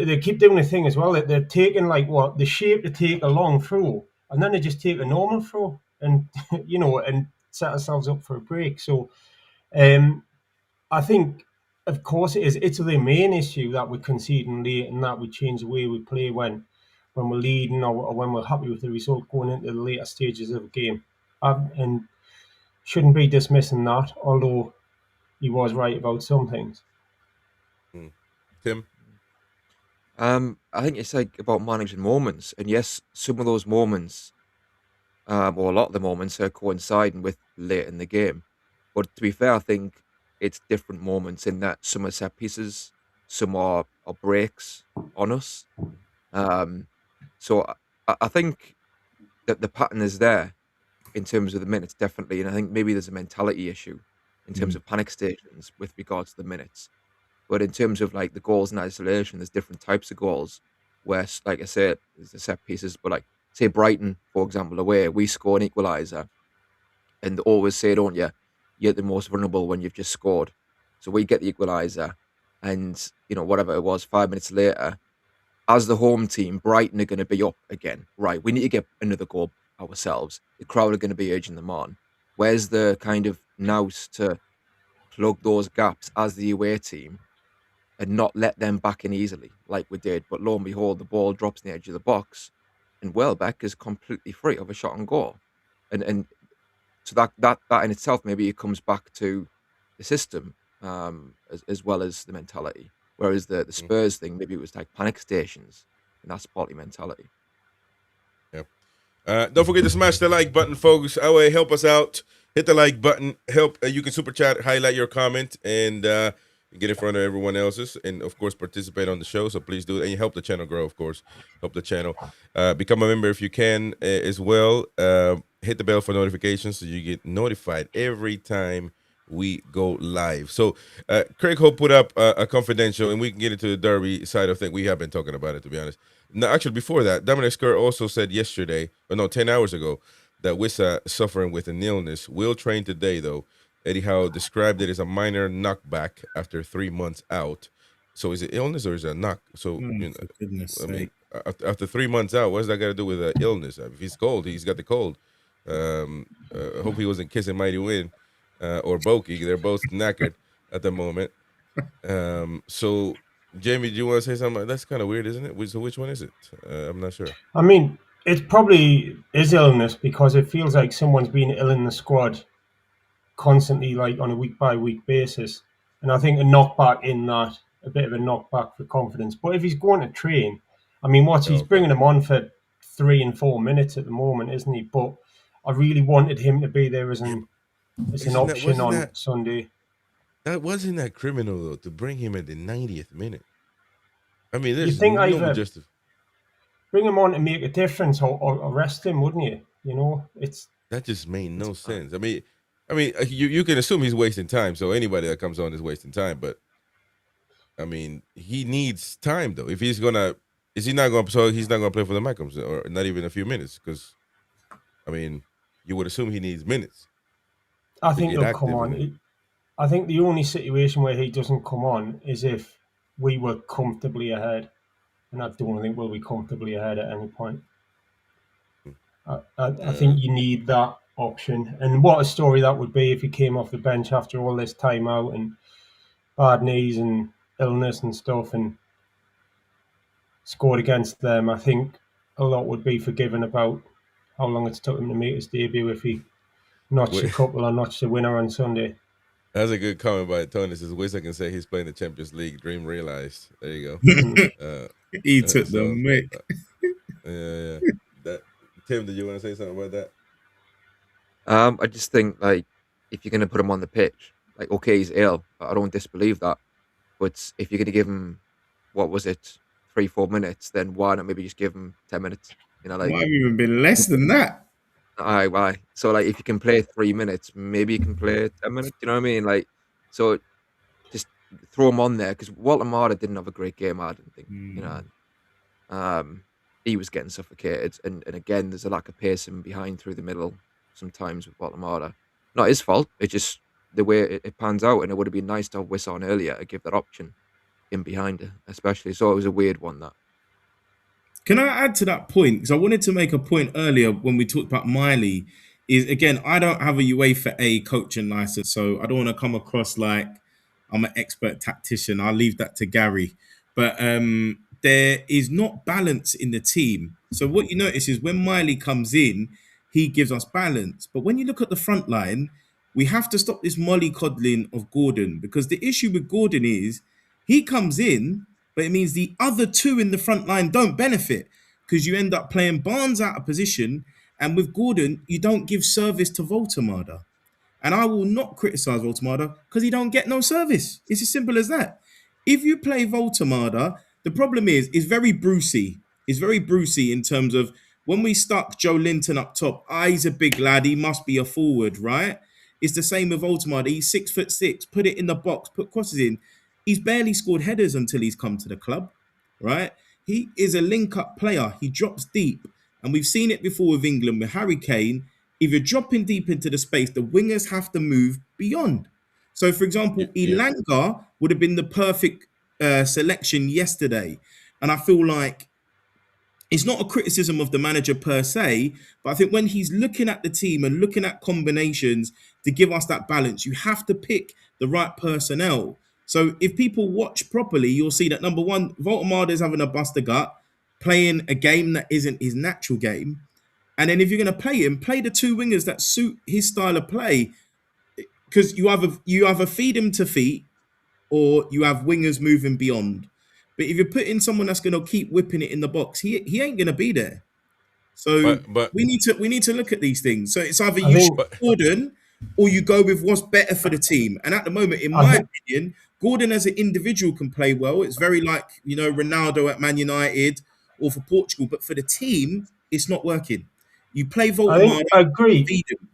they keep doing the thing as well. They're taking the shape to take a long throw, and then they just take a normal throw, and and set ourselves up for a break. So I think, of course, it is. It's the main issue that we're conceding late, and that we change the way we play when we're leading or when we're happy with the result going into the later stages of the game. And shouldn't be dismissing that, although he was right about some things. Tim? I think it's about managing moments. And yes, some of those moments, or a lot of the moments, are coinciding with late in the game. But to be fair, I think it's different moments in that some are set pieces, some are breaks on us. So I think that the pattern is there in terms of the minutes, definitely. And I think maybe there's a mentality issue in terms of panic stations with regards to the minutes. But in terms of the goals in isolation, there's different types of goals where, like I said, there's the set pieces. But say Brighton, for example, away, we score an equaliser. And they always say, don't you, you're the most vulnerable when you've just scored. So we get the equaliser, and whatever it was, 5 minutes later, as the home team, Brighton are going to be up again. Right, we need to get another goal ourselves. The crowd are going to be urging them on. Where's the kind of nous to plug those gaps as the away team and not let them back in easily like we did? But lo and behold, the ball drops on the edge of the box, and Welbeck is completely free of a shot on goal. And so that in itself, maybe it comes back to the system as well as the mentality. Whereas the Spurs thing, maybe it was panic stations, and that's partly mentality. Yeah. Don't forget to smash the like button, folks. Help us out. Hit the like button. You can super chat, highlight your comment, and get in front of everyone else's, and of course participate on the show. So please do it, and you help the channel grow. Of course, help the channel. Become a member if you can as well. hit the bell for notifications so you get notified every time we go live. So Craig Hope put up a confidential, and we can get into the Derby side of things. We have been talking about it, to be honest. No, actually, before that, Dominic Skur also said yesterday, 10 hours ago, that Wissa suffering with an illness. Will train today, though. Eddie Howe described it as a minor knockback after 3 months out. So is it illness or is it a knock? So, For goodness sake. after 3 months out, what's that got to do with illness? If he's cold, he's got the cold. Hope he wasn't kissing Mighty Win or Boki. They're both knackered at the moment. So, Jamie, do you want to say something? That's kind of weird, isn't it? So which one is it? I'm not sure. I mean, it probably is illness because it feels like someone's been ill in the squad constantly, like on a week-by-week basis. And I think a knockback in that, a bit of a knockback for confidence. But if he's going to train, I mean, he's bringing him on for 3 and 4 minutes at the moment, isn't he? But I really wanted him to be there as an option on Sunday. That wasn't that criminal, though, to bring him at the 90th minute. I mean, there's bring him on to make a difference or arrest him, wouldn't you? You know, that just made no sense. I mean, you can assume he's wasting time. So anybody that comes on is wasting time. But I mean, he needs time, though. If he's gonna, he's not gonna play for the MACKEMS, or not even a few minutes, because I mean, you would assume he needs minutes. I think he'll come on. I think the only situation where he doesn't come on is if we were comfortably ahead, and I don't think we'll be comfortably ahead at any point. I think you need that option, and what a story that would be if he came off the bench after all this time out and bad knees and illness and stuff and scored against them. I think a lot would be forgiven about how long it's took him to make his debut if he notched a couple or notched a winner on Sunday. That's a good comment by Tony. Says, "Wish I can say he's playing the Champions League. Dream realized." There you go. He took the mic. Yeah. Tim, did you want to say something about that? I just think, like, if you're going to put him on the pitch, like, okay, he's ill. I don't disbelieve that. But if you're going to give him, 3-4 minutes, then why not maybe just give him 10 minutes? You know, like, might have even been less than that. Aye. So, like, if you can play 3 minutes, maybe you can play 10 minutes. You know what I mean? Like, so just throw him on there, because Walter Marder didn't have a great game, I didn't think. You know, he was getting suffocated, and again, there's a lack of pacing behind through the middle sometimes with Walter Marder. Not his fault. It's just the way it pans out, and it would have been nice to have Wiss on earlier to give that option in behind it, especially. So it was a weird one, that. Can I add to that point? Because I wanted to make a point earlier when we talked about Miley. Is, again, I don't have a UEFA A coaching license, so I don't want to come across like I'm an expert tactician. I'll leave that to Gary. But there is not balance in the team. So what you notice is when Miley comes in, he gives us balance. But when you look at the front line, we have to stop this mollycoddling of Gordon, because the issue with Gordon is he comes in, but it means the other two in the front line don't benefit, because you end up playing Barnes out of position, and with Gordon, you don't give service to Voltemada. And I will not criticise Voltemada because he don't get no service. It's as simple as that. If you play Voltemada, the problem is very Brucey. It's very Brucey in terms of when we stuck Joe Linton up top, he's a big lad, he must be a forward, right? It's the same with Voltemada. He's 6'6", put it in the box, put crosses in. He's barely scored headers until he's come to the club, right? He is a link-up player. He drops deep. And we've seen it before with England with Harry Kane. If you're dropping deep into the space, the wingers have to move beyond. So, for example, Elanga would have been the perfect selection yesterday. And I feel like it's not a criticism of the manager per se, but I think when he's looking at the team and looking at combinations to give us that balance, you have to pick the right personnel. So if people watch properly, you'll see that, number one, Voltemada is having a bust a gut, playing a game that isn't his natural game. And then if you're going to play him, play the two wingers that suit his style of play, because you either feed him to feet or you have wingers moving beyond. But if you're putting someone that's going to keep whipping it in the box, he ain't going to be there. So but we need to look at these things. So it's either you shoot Gordon or you go with what's better for the team. And at the moment, in my opinion, Gordon as an individual can play well. It's very like, Ronaldo at Man United or for Portugal. But for the team, it's not working. You play I Voldemort, agree. feed him.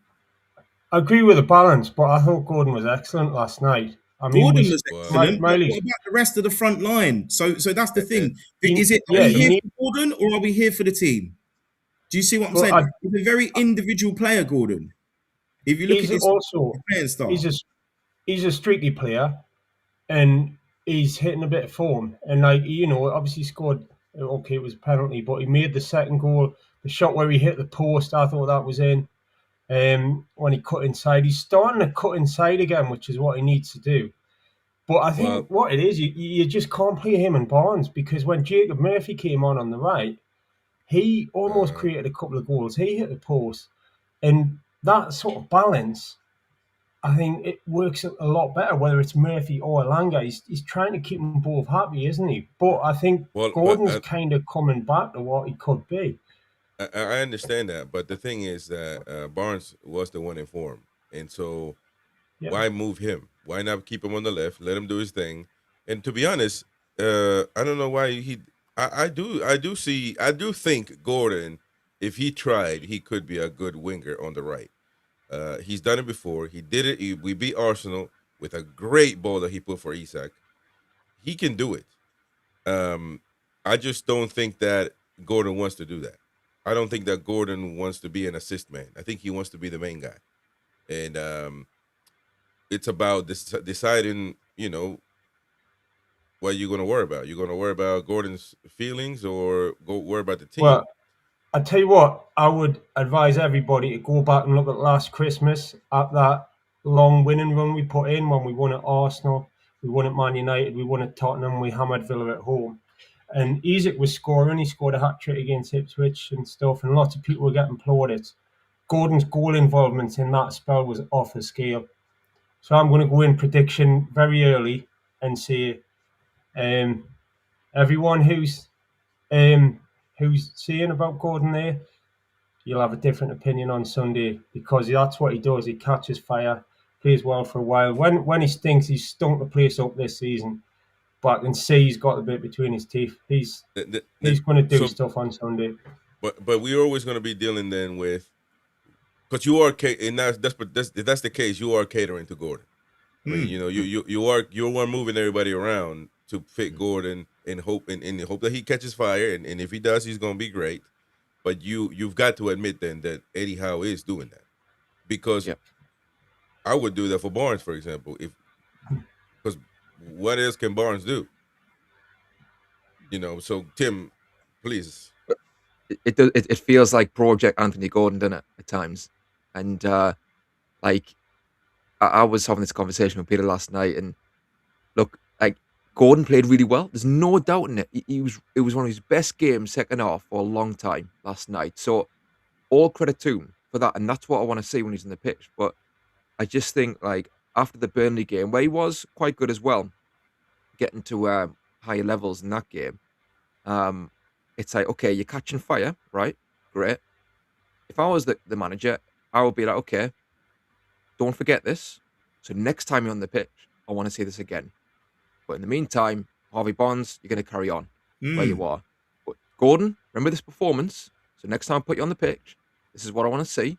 I agree with the balance, but I thought Gordon was excellent last night. I mean, Gordon was excellent. What Miley, about the rest of the front line? So that's the thing. Is it, are yeah, we here you for Gordon or are we here for the team? Do you see what I'm Well, saying? He's a very individual player, Gordon. If you look at his playing style. he's a streaky player, and he's hitting a bit of form. And like, you know, obviously scored. Okay, it was a penalty, but he made the second goal. The shot where he hit the post, I thought that was in. When he cut inside, he's starting to cut inside again, which is what he needs to do. But I think what it is, you just can't play him and Barnes, because when Jacob Murphy came on the right, he almost created a couple of goals. He hit the post, and that sort of balance, I think it works a lot better, whether it's Murphy or Elanga. He's trying to keep them both happy, isn't he? But I think Gordon's kind of coming back to what he could be. I understand that, but the thing is that Barnes was the one in form, and so why move him? Why not keep him on the left? Let him do his thing. And to be honest, I don't know why he. I do think Gordon, if he tried, he could be a good winger on the right. He's done it before. He did it. We beat Arsenal with a great ball that he put for Isak. He can do it. I just don't think that Gordon wants to do that. I don't think that Gordon wants to be an assist man. I think he wants to be the main guy. And it's about deciding, you know, what you're going to worry about. You're going to worry about Gordon's feelings or go worry about the team? Well, I tell you what, I would advise everybody to go back and look at last Christmas at that long winning run we put in when we won at Arsenal, we won at Man United, we won at Tottenham, we hammered Villa at home. And Isak was scoring. He scored a hat-trick against Ipswich and stuff, and lots of people were getting plaudits. Gordon's goal involvement in that spell was off the scale. So I'm going to go in prediction very early and say everyone who's saying about Gordon there, you'll have a different opinion on Sunday, because that's what he does. He catches fire, plays well for a while. When he stinks, he's stunk the place up this season. But I can see he's got a bit between his teeth. He's going to do stuff on Sunday. But we're always going to be dealing then with, because you are, and that's the case. You are catering to Gordon. I mean, you know, you're one moving everybody around to fit Gordon in hope that he catches fire, and if he does, he's going to be great. But you've got to admit then that Eddie Howe is doing that, because I would do that for Barnes, for example, because what else can Barnes do? You know, so Tim, please. It feels like Project Anthony Gordon, doesn't it, at times? And like I was having this conversation with Peter last night, and look, like Gordon played really well. There's no doubt in it. It was one of his best games second half for a long time last night. So all credit to him for that, and that's what I want to see when he's on the pitch. But I just think, like, after the Burnley game, where he was quite good as well, getting to higher levels in that game, it's like, okay, you're catching fire, right? Great. If I was the manager, I would be like, okay, don't forget this. So next time you're on the pitch, I want to see this again. But in the meantime, Harvey Barnes, you're going to carry on where you are. But Gordon, remember this performance. So next time I put you on the pitch, this is what I want to see.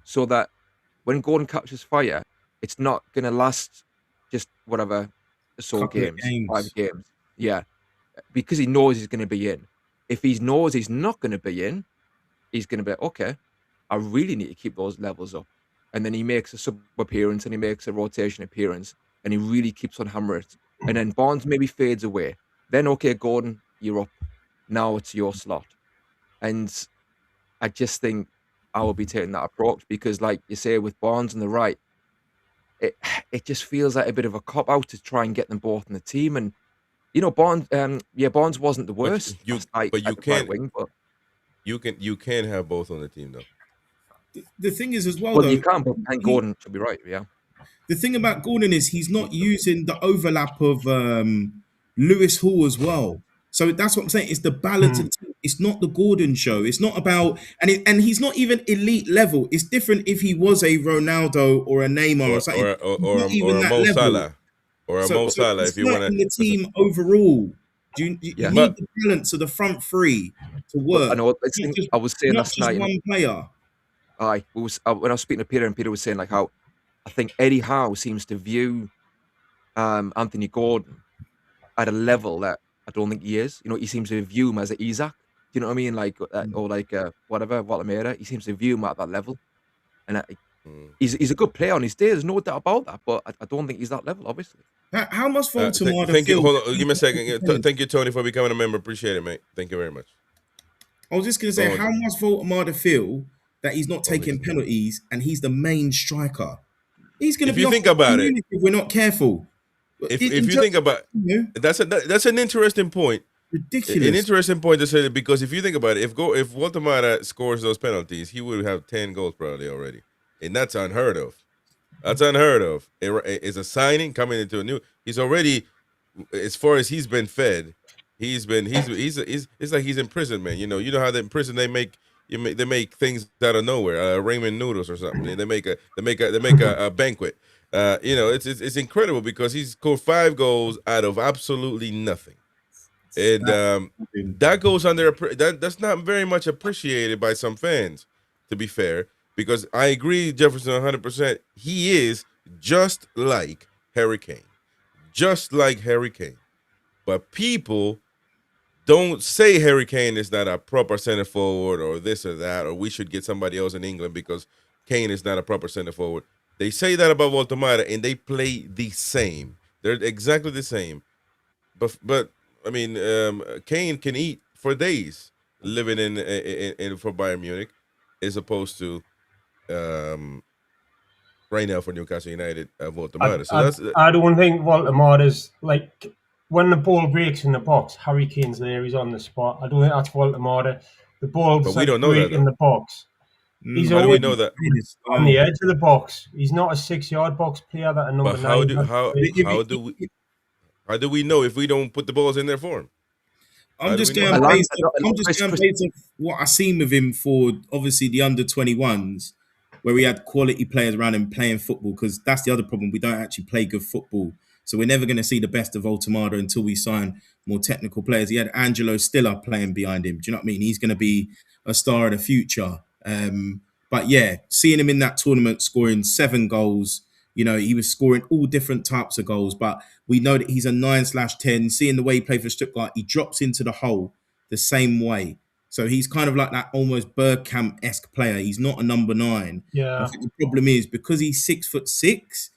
So that when Gordon catches fire, it's not going to last just whatever, 5 games. Yeah. Because he knows he's going to be in. If he knows he's not going to be in, he's going to be like, okay, I really need to keep those levels up. And then he makes a sub appearance and he makes a rotation appearance and he really keeps on hammering it. And then Barnes maybe fades away. Then, okay, Gordon, you're up. Now it's your slot. And I just think I will be taking that approach because, like you say, with Barnes on the right, it just feels like a bit of a cop-out to try and get them both in the team. And, you know, Barnes wasn't the worst. You can have both on the team, though. The thing is as well, though, you can't, but Gordon should be right, yeah. The thing about Gordon is he's not using the overlap of Lewis Hall as well. So that's what I'm saying. It's the balance of the team. It's not the Gordon show. It's not about and he's not even elite level. It's different if he was a Ronaldo or a Neymar or something. Or a Mo Salah. Or a Mo Salah if you want to. In the team overall, you need the balance of the front three to work. I know. I was saying last night. One player. When I was speaking to Peter, and Peter was saying like how I think Eddie Howe seems to view Anthony Gordon at a level that I don't think he is. You know, he seems to view him as an Isak. Do you know what I mean? Like, or like whatever, Voltamera. He seems to view him at that level, and he's a good player on his day. There's no doubt about that. But I don't think he's that level, obviously. How much Voldemort Thank you. feel? Hold on. Give me a second. Thank you, Tony, for becoming a member. Appreciate it, mate. Thank you very much. I was just going to say, how much Voldemort feel that he's not taking penalties and he's the main striker? He's going to be. If you think about it, if we're not careful. If you think about that's an interesting point. Ridiculous. An interesting point to say that, because if you think about it, if Voltamara scores those penalties, he would have 10 goals probably already, and that's unheard of. That's unheard of. It's a signing coming into a new. He's already, as far as he's been fed, he's it's like he's in prison, man. You know how in prison they make things out of nowhere, ramen noodles or something. They make a banquet. It's incredible because he's scored 5 goals out of absolutely nothing, and that goes under that's not very much appreciated by some fans, to be fair. Because I agree, Jefferson, 100%. He is just like Harry Kane, But people don't say Harry Kane is not a proper center forward or this or that, or we should get somebody else in England because Kane is not a proper center forward. They say that about Voltamara, and they play the same. They're exactly the same. But I mean, Kane can eat for days living in for Bayern Munich, as opposed to right now for Newcastle United, Voltamara. I don't think Voltamara's like when the ball breaks in the box, Harry Kane's there, he's on the spot. I don't think that's Voltamara. The ball's but we don't know break that, in the box. He's how do we know that? On the edge of the box. He's not a 6-yard box player that a number but 9. How do we know if we don't put the balls in there for him? I'm just going based on what I've seen with him for obviously the under-21s, where we had quality players around him playing football, because that's the other problem. We don't actually play good football. So we're never going to see the best of Voltamara until we sign more technical players. He had Angelo Stiller playing behind him. Do you know what I mean? He's going to be a star of the future. But yeah, seeing him in that tournament scoring 7 goals, he was scoring all different types of goals, but we know that he's a 9/10. Seeing the way he played for Stuttgart, he drops into the hole the same way. So he's kind of like that almost Bergkamp-esque player. He's not a number 9. Yeah. I think the problem is because he's 6'6",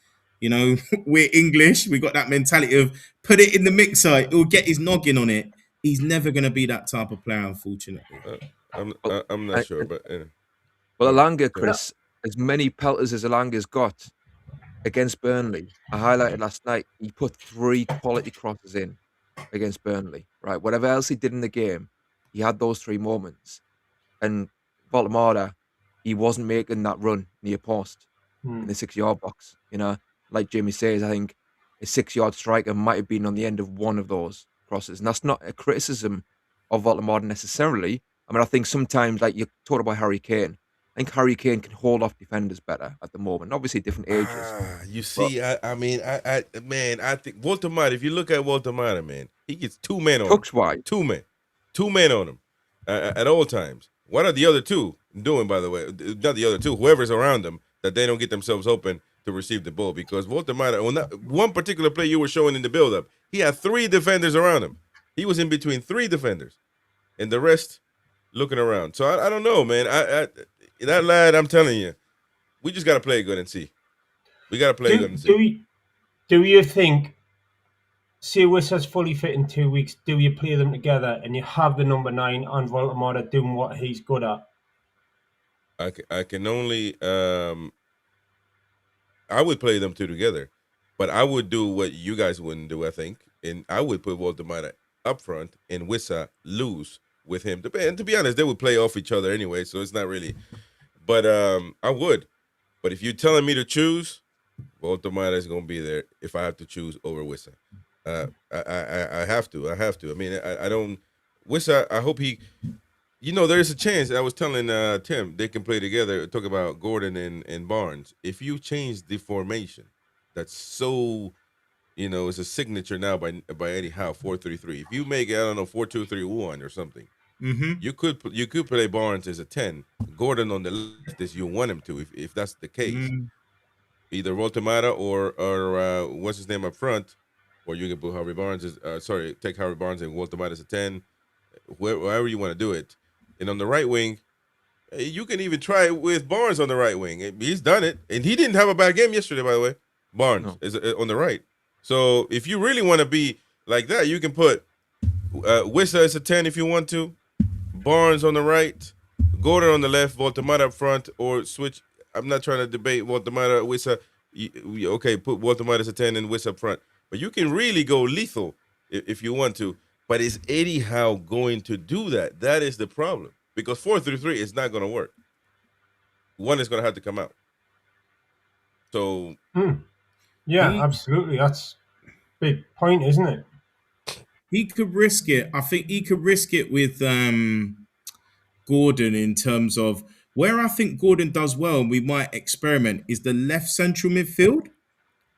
we're English. We got that mentality of put it in the mixer, he'll get his noggin on it. He's never going to be that type of player, unfortunately. I'm not sure, but well, Elanga, Chris, as many pelters as Elanga's got against Burnley, I highlighted last night, he put 3 quality crosses in against Burnley, right? Whatever else he did in the game, he had those 3 moments. And Voltamara, he wasn't making that run near post in the 6-yard box. Like Jamie says, I think a 6-yard striker might have been on the end of one of those crosses. And that's not a criticism of Voltamara necessarily. I mean, I think sometimes, like you talked about Harry Kane, I think Harry Kane can hold off defenders better at the moment. Obviously, different ages. You see, I think Voltamara, if you look at Voltamara, man, he gets 2 men on him. Wide. 2 men on him at all times. What are the other 2 doing, by the way? Not the other 2, whoever's around them, that they don't get themselves open to receive the ball. Because Voltamara, on that one particular play you were showing in the build-up, he had 3 defenders around him. He was in between 3 defenders, and the rest looking around. So I don't know, man. That lad, I'm telling you, we just got to play good and see. We got to play good and see. Do you think, say Wissa's fully fit in 2 weeks, do you play them together and you have the number 9 and Voltamara doing what he's good at? I can only, I would play them 2 together, but I would do what you guys wouldn't do, I think. And I would put Voltamara up front and Wissa loose with him. And to be honest, they would play off each other anyway, so it's not really. But I would. But if you're telling me to choose, Voltamara is going to be there if I have to choose over Wissa. I have to. I mean, I don't. Wissa, I hope he. There's a chance. I was telling Tim they can play together. Talk about Gordon and Barnes. If you change the formation, that's so. It's a signature now by Eddie Howe, 4-3-3. If you make it, I don't know, 4-2-3-1 or something, You could play Barnes as a 10. Gordon on the left as you want him to, if that's the case. Either Voltemata or what's his name up front, or you can put Harvey Barnes take Harvey Barnes and Voltemata as a 10, wherever you want to do it. And on the right wing, you can even try it with Barnes on the right wing. He's done it, and he didn't have a bad game yesterday, by the way. Barnes is on the right. So if you really want to be like that, you can put Wissa as a 10 if you want to, Barnes on the right, Gordon on the left, Voltemata up front, or switch. I'm not trying to debate Voltemata, Wissa. Okay, put Voltemata as a 10 and Wissa up front. But you can really go lethal if you want to. But is Eddie Howe going to do that? That is the problem. Because 4-3-3 is not going to work. One is going to have to come out. So... Yeah, absolutely. That's a big point, isn't it? He could risk it. I think he could risk it with Gordon in terms of where I think Gordon does well, and we might experiment, is the left central midfield.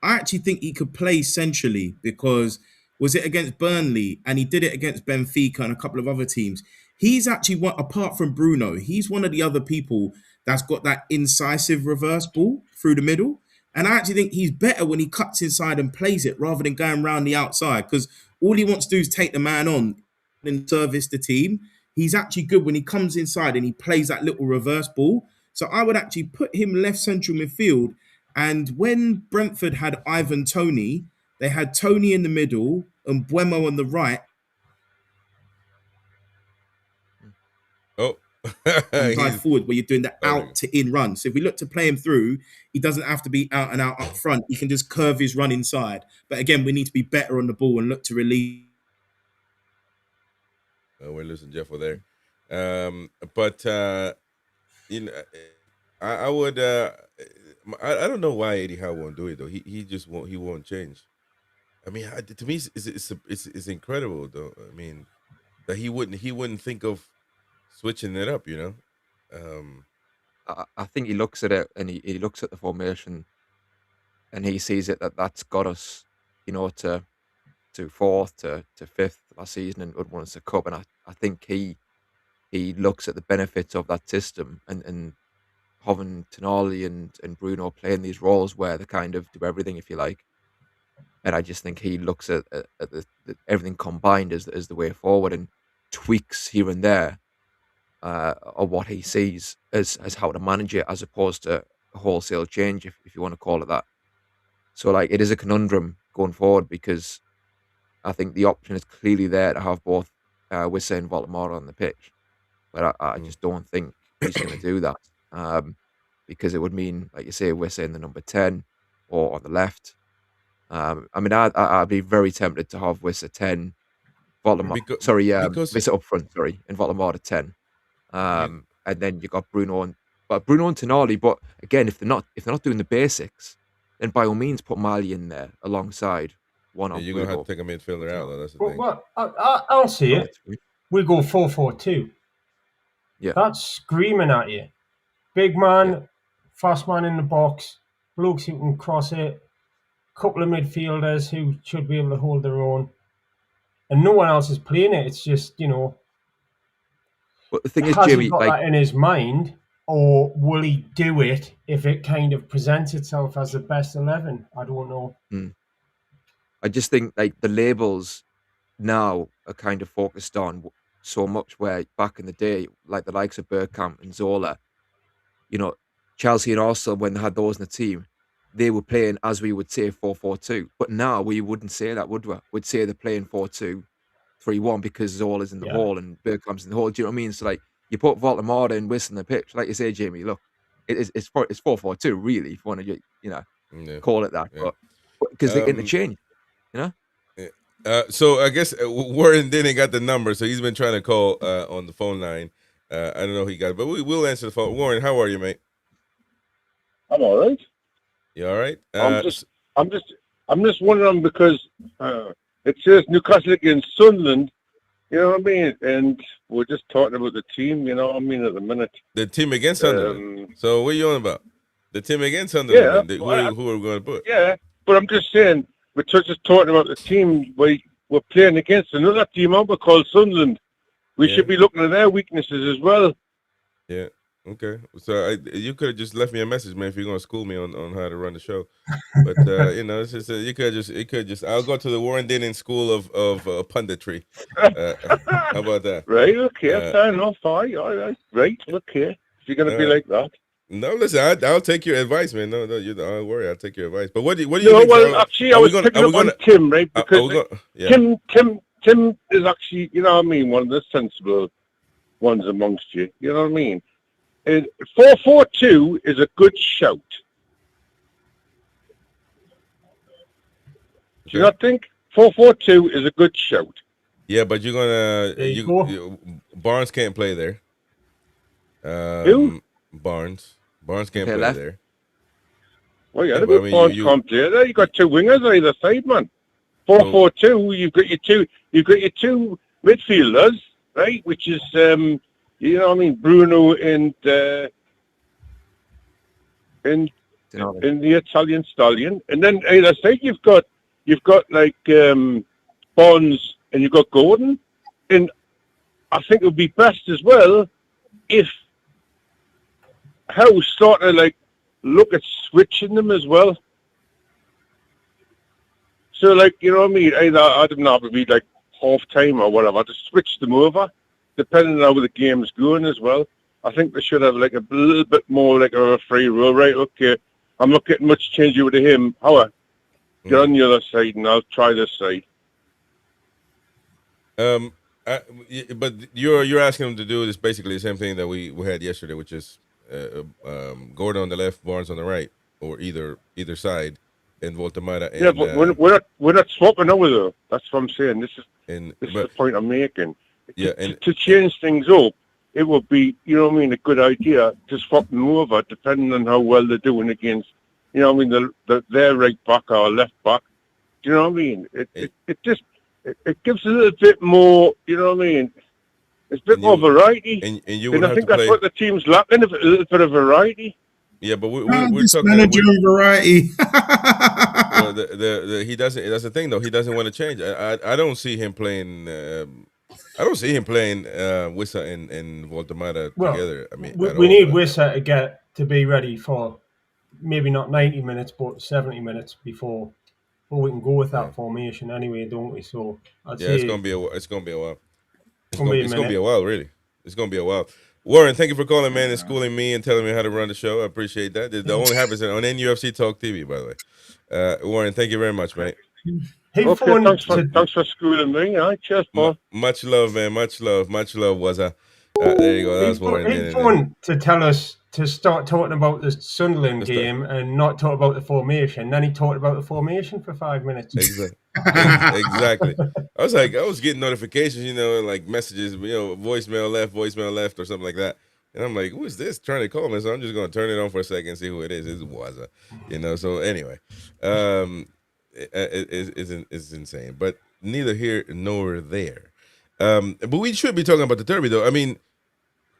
I actually think he could play centrally because was it against Burnley and he did it against Benfica and a couple of other teams. He's actually one, apart from Bruno, he's one of the other people that's got that incisive reverse ball through the middle. And I actually think he's better when he cuts inside and plays it rather than going around the outside, because all he wants to do is take the man on and service the team. He's actually good when he comes inside and he plays that little reverse ball. So I would actually put him left central midfield. And when Brentford had Ivan Toney, they had Toney in the middle and Buemo on the right. Oh. Inside forward where you're doing the out to in run. So if we look to play him through, he doesn't have to be out and out up front. He can just curve his run inside. But again, we need to be better on the ball and look to release. We're losing Jeff over there. But you know, I would. I don't know why Eddie Howe won't do it though. He just won't. He won't change. I mean, to me, it's incredible though. I mean, that he wouldn't think of switching it up, you know. I think he looks at it and he looks at the formation and he sees it that's got us, you know, to fourth, to fifth last season and would want us to cup. And I think he looks at the benefits of that system and having Tonali and Bruno playing these roles where they kind of do everything, if you like. And I just think he looks at the everything combined as the way forward and tweaks here and there. Or what he sees as how to manage it, as opposed to a wholesale change, if you want to call it that. So, like, it is a conundrum going forward because I think the option is clearly there to have both Wissa and Voltemata on the pitch, but I just don't think he's going to do that because it would mean, like you say, Wissa in the number 10 or on the left. I mean, I'd be very tempted to have Wissa 10, Voltemata, Wissa up front, and Voltemata 10. And then you got Bruno and Tonali. But again, if they're not doing the basics, then by all means put Mali in there alongside one. You're gonna have to take a midfielder out, though. That's the thing. Well, I'll see it. We go 4-4-2. Yeah, that's screaming at you. Big man, fast man in the box, blokes who can cross it, couple of midfielders who should be able to hold their own, and no one else is playing it. It's just, you know. But the thing is, has Jimmy, he got that in his mind, or will he do it if it kind of presents itself as the best 11? I don't know. I just think like the labels now are kind of focused on so much where back in the day, like the likes of Bergkamp and Zola, you know, Chelsea and Arsenal, when they had those in the team, they were playing, as we would say, 4-4-2. But now we wouldn't say that, would we? We'd say they're playing 4-2-3-1 because Zola's in the hole and Bergkamp's in the hole. Do you know what I Mean? So like you put Voltemata and Wissa on the pitch, like you say, Jamie. Look, it's 4-4-2 really, if you want to call it that. But because they're getting to change, you know. So I guess Warren didn't got the number, so he's been trying to call on the phone line. I don't know if he got it, but we will answer the phone. Warren, how are you, mate? I'm all right. You all right? I'm just wondering because it says Newcastle against Sunderland. You know what I mean? And we're just talking about the team. You know what I mean? At the minute, the team against Sunderland. So what are you on about? The team against Sunderland. Yeah, who are we going to put? Yeah, but I'm just saying we're just talking about the team we're playing against another team. I'm called Sunderland, We should be looking at their weaknesses as well. Yeah. Okay. So you could have just left me a message, man, if you're gonna school me on how to run the show. But you know, it's just you could just. I'll go to the Warren Denning School of punditry. How about that? Right. Okay. Fair enough. All right. Right. Okay. If you're gonna be like that. No, listen. I'll take your advice, man. No, you don't worry. I'll take your advice. But what do you think? Well, actually, I was picking up on Tim, right? Because Tim is actually, you know what I mean, one of the sensible ones amongst you. You know what I mean? 4-4-2 is a good shout. Do you not think 4-4-2 is a good shout? Yeah, but you're gonna Barnes can't play there. Who? Barnes can't play left. there. Well, yeah, Barnes can't play there. You got two wingers either side, man. 4-4-2. You've got your two midfielders, right? Which is you know what I mean, Bruno and the Italian Stallion, and then either side you've got like Bonds and you've got Gordon, and I think it would be best as well if Howe sort of like look at switching them as well. So like, you know what I mean, either I don't know, it would be like half time or whatever, to switch them over, depending on how the game's going as well. I think they should have like a little bit more like a free roll, right? Okay, I'm not getting much change over to him. However, get on the other side and I'll try this side. But you're asking them to do this basically the same thing that we had yesterday, which is Gordon on the left, Barnes on the right, or either side, and Voltemara. Yeah, but we're not swapping over though. That's what I'm saying. This is the point I'm making. Yeah, to change things up, it would be, you know what I mean, a good idea to swap them over depending on how well they're doing against, you know what I mean, their right back or left back. Do you know what I mean? It gives a little bit more, you know what I mean? It's a bit more variety. And I think that's what the team's lacking, a little bit of variety. Yeah, but we're talking manager variety. Well, he doesn't. That's the thing, though. He doesn't want to change. I don't see him playing. I don't see him playing Wissa and Voltemara together. I mean, we need Wissa to be ready for maybe not 90 minutes, but 70 minutes before we can go with that formation anyway, don't we? So it's gonna be a while. It's gonna be a while, really. It's gonna be a while. Warren, thank you for calling, man, and schooling me and telling me how to run the show. I appreciate that. That only happens on NUFC Talk TV, by the way. Warren, thank you very much, mate. Thanks for schooling me. All right, cheers, Paul. Much love, man. Much love, Wazza. There you go. That was Warren. It's fun to tell us to start talking about the Sunderland game and not talk about the formation. Then he talked about the formation for 5 minutes. Exactly. I was getting notifications, you know, like messages, you know, voicemail left, or something like that. And I'm like, who is this trying to call me? So I'm just going to turn it on for a second and see who it is. It's Wazza, you know. So anyway, it's insane, but neither here nor there. But we should be talking about the derby, though. I mean,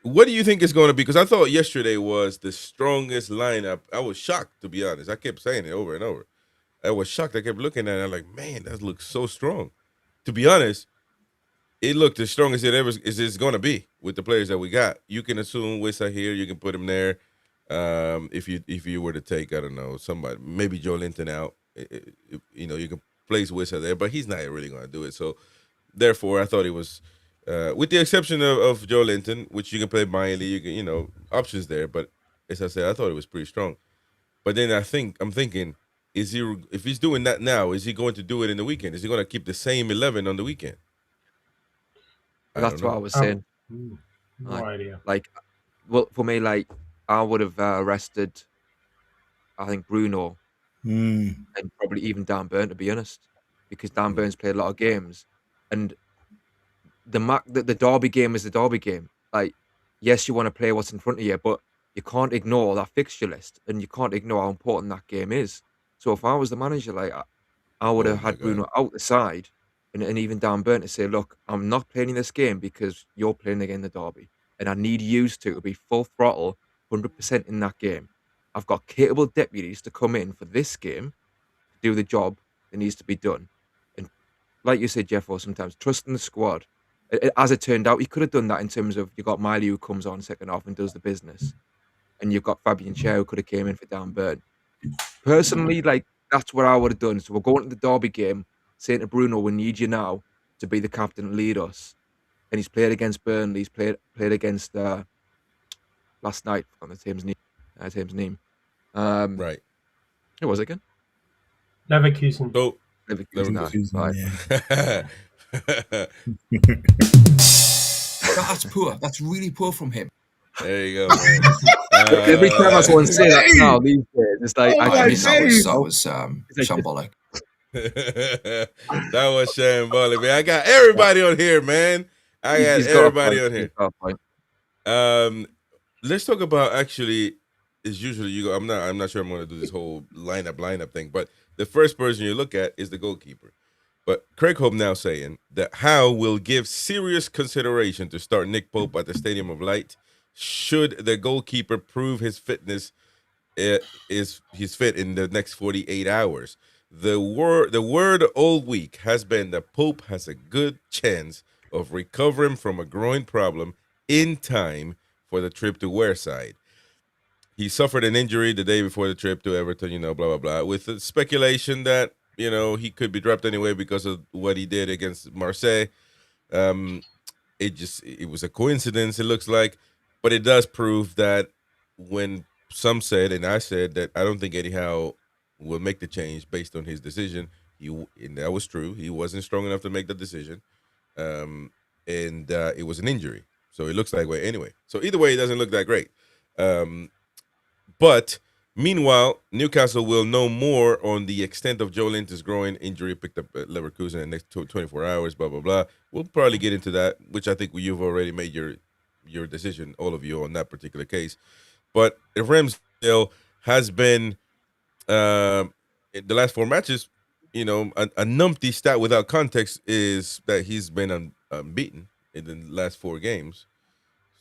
what do you think is going to be? Because I thought yesterday was the strongest lineup. I was shocked, to be honest. I kept saying it over and over. I was shocked. I kept looking at it. I'm like, man, that looks so strong. To be honest, it looked as strong as it's going to be with the players that we got. You can assume Wissa here. You can put him there. If you were to take, I don't know, somebody, maybe Joe Linton out. You know, you can place Wissa there, but he's not really going to do it. So, therefore, I thought it was, with the exception of Joe Linton, which you can play Miley, you can, you know, options there. But as I said, I thought it was pretty strong. But then I'm thinking, if he's doing that now, is he going to do it in the weekend? Is he going to keep the same 11 on the weekend? That's what I was saying. No idea. Like, well, for me, like, I would have rested, I think, Bruno and probably even Dan Burn, to be honest, because Dan Burn's played a lot of games, and the derby game is the derby game. Like, yes, you want to play what's in front of you, but you can't ignore that fixture list, and you can't ignore how important that game is. So if I was the manager, like, I would have had Bruno out the side, and even Dan Burn to say, look, I'm not playing in this game because you're playing again the derby, and I need you to be full throttle, 100% in that game. I've got capable deputies to come in for this game to do the job that needs to be done. And like you said, Jeffo, sometimes trusting the squad As it turned out, he could have done that in terms of you got Miley who comes on second half and does the business, and you've got Fabian Schär who could have came in for Dan Burn. Personally, like that's what I would have done. So we're going to the Derby game, saying to Bruno, "We need you now to be the captain and lead us." And he's played against Burnley. He's played against last night on the team's name. Right. Who was it again? Leverkusen. So Leverkusen. right. That's poor. That's really poor from him. There you go, man. Every time I go and say that now these days, it's like that was shambolic. That was shambolic, man. I got everybody on here, man. I got everybody on here. Let's talk about actually. Is usually you go. I'm not sure I'm going to do this whole lineup thing, but the first person you look at is the goalkeeper. But Craig Hope now saying that Howe will give serious consideration to start Nick Pope at the Stadium of Light should the goalkeeper prove his fitness is he's fit in the next 48 hours. The word all week has been that Pope has a good chance of recovering from a groin problem in time for the trip to Wearside. He suffered an injury the day before the trip to Everton, blah, blah, blah, with the speculation that, he could be dropped anyway because of what he did against Marseille. It was a coincidence, it looks like, but it does prove that when some said, and I said that I don't think Eddie Howe will make the change based on his decision, and that was true. He wasn't strong enough to make the decision, and it was an injury. So it looks like way anyway. So either way, it doesn't look that great. But meanwhile, Newcastle will know more on the extent of Joe Linton's groin injury picked up at Leverkusen in the next 24 hours, blah, blah, blah. We'll probably get into that, which I think you've already made your decision, all of you, on that particular case. But if Ramsdale has been, in the last 4 matches, a numpty stat without context is that he's been unbeaten in the last 4 games.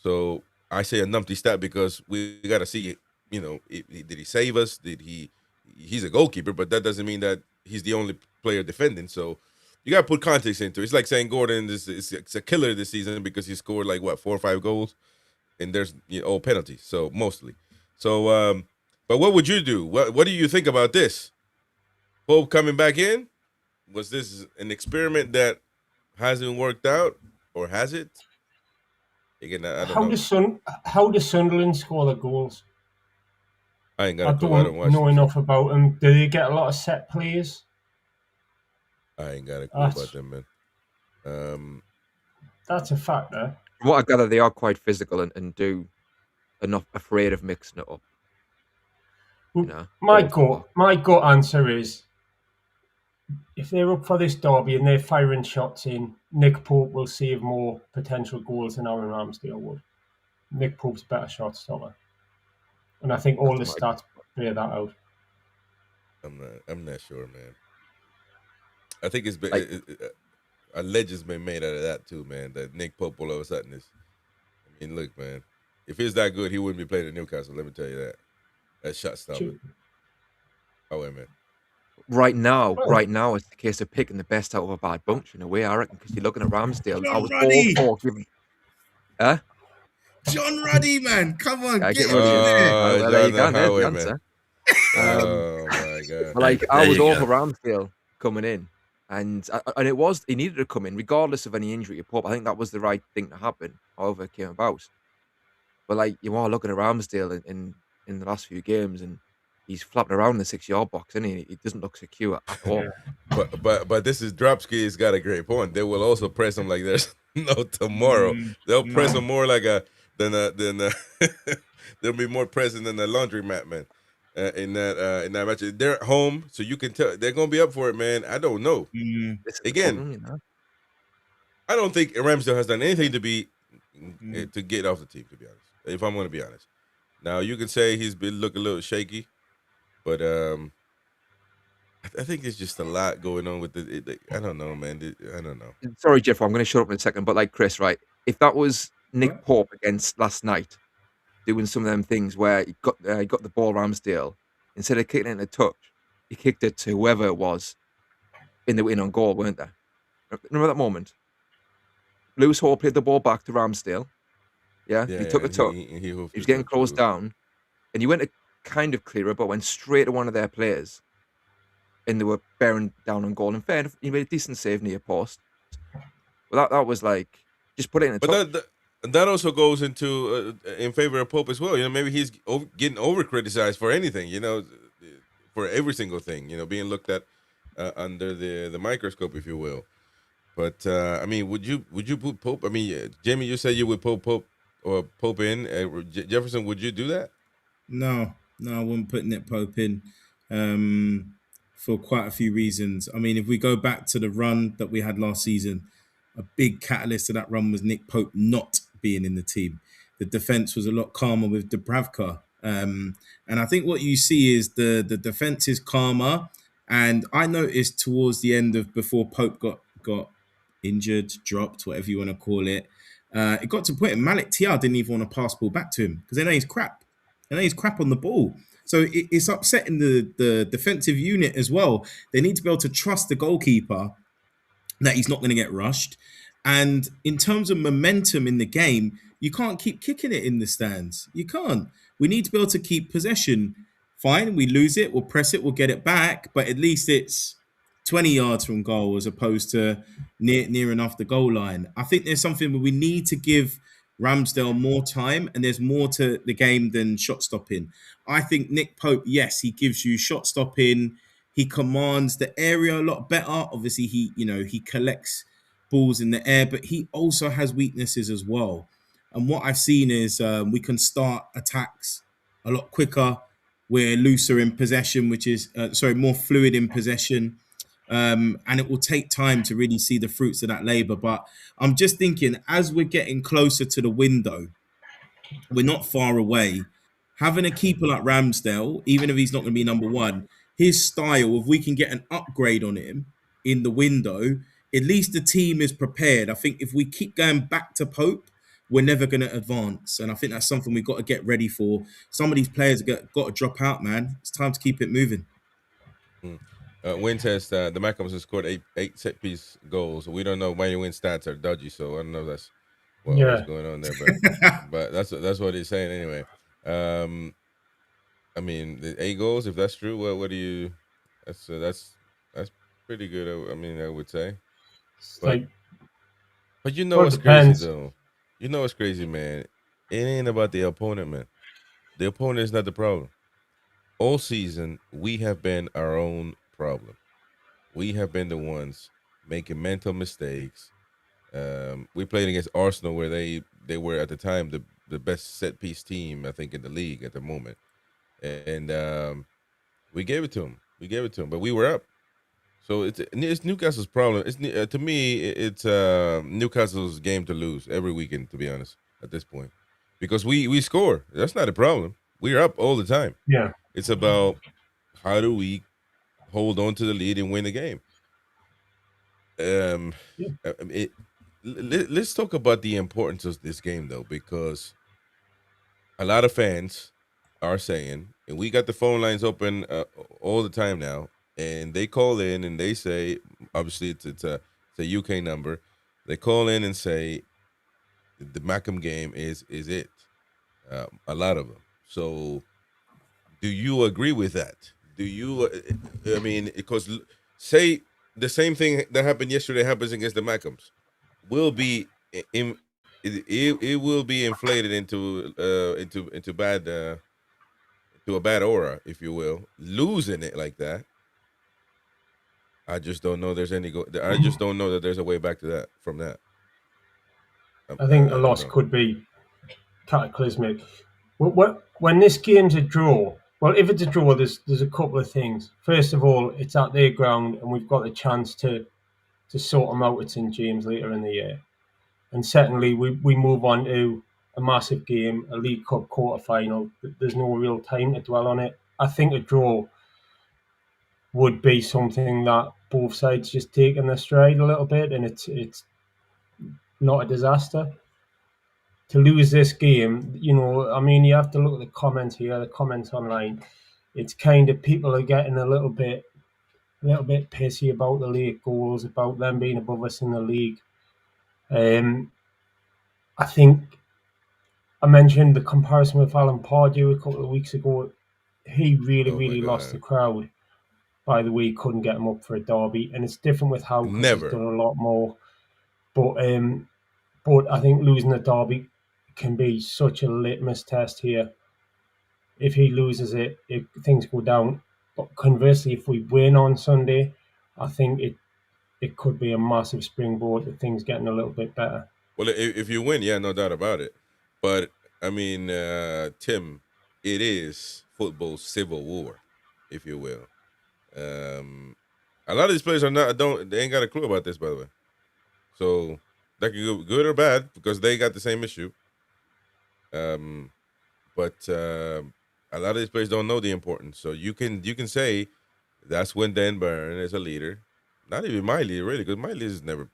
So I say a numpty stat because we got to see it. Did he save us? He's a goalkeeper, but that doesn't mean that he's the only player defending. So you got to put context into it. It's like saying Gordon is a killer this season because he scored 4 or 5 goals, and there's all penalties. So mostly. So, but what would you do? What do you think about this? Pope coming back in? Was this an experiment that hasn't worked out, or has it? Again, I don't know. How does Sunderland score the goals? I don't know enough about them. Do they get a lot of set plays? I ain't got a clue about them, man. That's a factor. From what I gather, they are quite physical and do enough afraid of mixing it up. My gut answer is, if they're up for this derby and they're firing shots in, Nick Pope will save more potential goals than Aaron Ramsdale would. Nick Pope's a better shot stopper. And I think all the stats bear that out. I'm not sure, man. I think it's been a legend's been made out of that too, man. That Nick Pope all of a sudden is. I mean, look, man. If he's that good, he wouldn't be playing at Newcastle. Let me tell you that. That shot stopper. Oh wait, man. Right now, it's the case of picking the best out of a bad bunch in a way, I reckon, because you're looking at Ramsdale. John I was Ruddy. all for giving. Huh? John Ruddy, man, come on, Yeah, get get Ruddy in there. Well, there you go, there's the man. answer. Oh my god! But I was all for Ramsdale coming in, and it was he needed to come in regardless of any injury or Pope. I think that was the right thing to happen, however it came about. But you are looking at Ramsdale in the last few games, and he's flapping around in the 6-yard box, and he doesn't look secure at all. But this is Dropsky's got a great point. They will also press him like there's no tomorrow. They'll press him more they'll be more present than the laundromat, man. In that match, they're at home, so you can tell they're gonna be up for it, man. I don't know. Again, I don't think Ramsdale has done anything to get off the team. To be honest, if I'm gonna be honest, now you can say he's been looking a little shaky, but I think there's just a lot going on with I don't know, man. I don't know. Sorry, Jeff, I'm going to shut up in a second, but Chris, right? If that was Nick Pope against last night, doing some of them things where he got the ball, Ramsdale, instead of kicking it in a touch, he kicked it to whoever it was in on goal, weren't they? Remember that moment? Lewis Hall played the ball back to Ramsdale. Yeah, Yeah, he took a touch. he He was getting closed down, and he went to kind of clear it, but went straight to one of their players, and they were bearing down on goal. In fairness, he made a decent save near post. Well, that was like just put it in the top. But that also goes into in favor of Pope as well. You know, maybe he's getting over criticized for anything. You know, for every single thing. You know, being looked at under the microscope, if you will. But I mean, would you put Pope? I mean, Jamie, you said you would put Pope in. Jefferson, would you do that? No, I wouldn't put Nick Pope in for quite a few reasons. I mean, if we go back to the run that we had last season, a big catalyst to that run was Nick Pope not being in the team. The defense was a lot calmer with Dubravka. And I think what you see is the defense is calmer. And I noticed towards the end of before Pope got injured, dropped, whatever you want to call it, it got to the point Malik Tiar didn't even want to pass ball back to him because they know he's crap. They know he's crap on the ball. So it's upsetting the defensive unit as well. They need to be able to trust the goalkeeper that he's not going to get rushed. And in terms of momentum in the game, you can't keep kicking it in the stands. You can't. We need to be able to keep possession. Fine, we lose it, we'll press it, we'll get it back, but at least it's 20 yards from goal as opposed to near enough the goal line. I think there's something where we need to give Ramsdale more time, and there's more to the game than shot stopping. I think Nick Pope, yes, he gives you shot stopping. He commands the area a lot better. Obviously, he collects balls in the air, but he also has weaknesses as well. And what I've seen is we can start attacks a lot quicker. We're looser in possession, which is more fluid in possession. And it will take time to really see the fruits of that labor. But I'm just thinking, as we're getting closer to the window, we're not far away. Having a keeper like Ramsdale, even if he's not going to be number one, his style, if we can get an upgrade on him in the window, at least the team is prepared. I think if we keep going back to Pope, we're never going to advance. And I think that's something we've got to get ready for. Some of these players have got to drop out, man. It's time to keep it moving. Win test, the MACKEMS has scored eight set-piece goals. We don't know. My win stats are dodgy, so I don't know if that's what's going on there. But that's what he's saying anyway. I mean, the 8 goals, if that's true, what do you... That's pretty good, I mean, I would say. But you know what's crazy, though? You know what's crazy, man? It ain't about the opponent, man. The opponent is not the problem. All season, we have been our own problem. We have been the ones making mental mistakes. We played against Arsenal, where they were at the time the best set piece team, I think, in the league at the moment, and we gave it to them. But we were up, so it's Newcastle's problem. To me, it's Newcastle's game to lose every weekend, to be honest, at this point, because we score. That's not a problem. We're up all the time. Yeah, it's about how do we hold on to the lead and win the game. Let's talk about the importance of this game, though, because a lot of fans are saying, and we got the phone lines open all the time now, and they call in and they say, obviously it's a UK number, they call in and say the MACKEM game is it. A lot of them. So do you agree with that? Do you, I mean, because say the same thing that happened yesterday happens against the MACKEMS, will be it will be inflated into bad to a bad aura, if you will. Losing it like that, I just don't know there's any I just don't know that there's a way back to that from that. I think a loss could be cataclysmic. When this game's a draw, well, if it's a draw, there's a couple of things. First of all, it's at their ground, and we've got the chance to sort them out at St James later in the year. And secondly, we move on to a massive game, a League Cup quarter-final. There's no real time to dwell on it. I think a draw would be something that both sides just take in their stride a little bit, and it's not a disaster. To lose this game, you know, I mean, you have to look at the comments here, the comments online. It's kind of people are getting a little bit pissy about the late goals, about them being above us in the league. I think I mentioned the comparison with Alan Pardew a couple of weeks ago. He really lost the crowd by the way he couldn't get him up for a derby, and it's different with Howe because he's done a lot more. But I think losing a derby can be such a litmus test here. If he loses it, things go down. But conversely, if we win on Sunday, I think it could be a massive springboard to things getting a little bit better. Well, if you win, yeah, no doubt about it. But I mean, Tim, it is football's civil war, if you will. A lot of these players they ain't got a clue about this, by the way. So that can go good or bad because they got the same issue. But a lot of these players don't know the importance. So you can say that's when Dan Burn is a leader. Not even my leader, really, because my leader is never.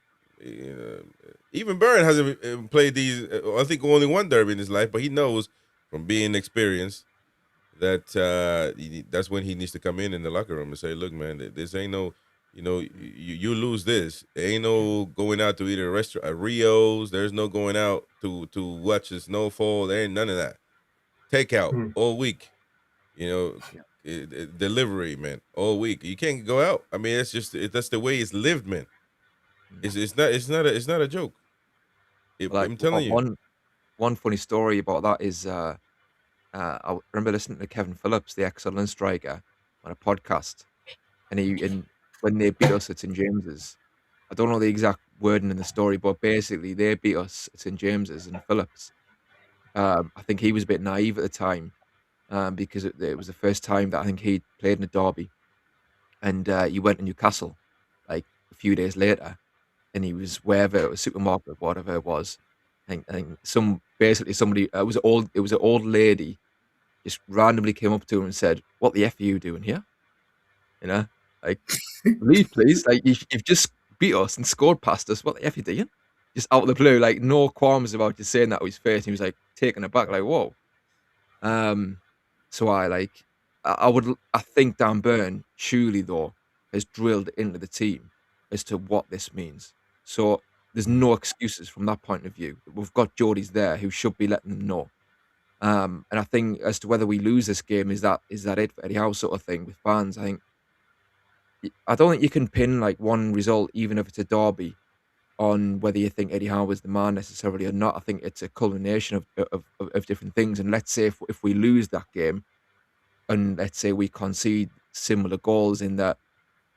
Even Burn hasn't played these. I think only one derby in his life, but he knows from being experienced that that's when he needs to come in the locker room and say, "Look, man, this ain't no, you lose this. There ain't no going out to eat at a restaurant, at Rio's. There's no going out to watch the snowfall. There ain't none of that. Takeout all week, delivery, man, all week. You can't go out. I mean, that's the way it's lived, man. It's not a joke. I'm telling you. One funny story about that is I remember listening to Kevin Phillips, the ex-Sunderland striker, on a podcast, and when they beat us at St James's, I don't know the exact wording in the story, but basically they beat us at St James's, and Phillips, I think he was a bit naive at the time, because it was the first time that I think he'd played in a derby, and he went to Newcastle like a few days later, and he was wherever it was, supermarket, whatever it was. I think somebody, it was an old lady, just randomly came up to him and said, "What the F are you doing here? Like, leave, please. Like, you've just beat us and scored past us. What the F are you doing?" Just out of the blue, like, no qualms about just saying that to his face. He was like taken aback, like, whoa. So I think Dan Burn surely though has drilled into the team as to what this means. So there's no excuses from that point of view. We've got Geordies there who should be letting them know. And I think as to whether we lose this game, is that it for Eddie Howe sort of thing with fans? I don't think you can pin like one result, even if it's a derby, on whether you think Eddie Howe is the man necessarily or not. I think it's a culmination of different things. And let's say if we lose that game, and let's say we concede similar goals in that,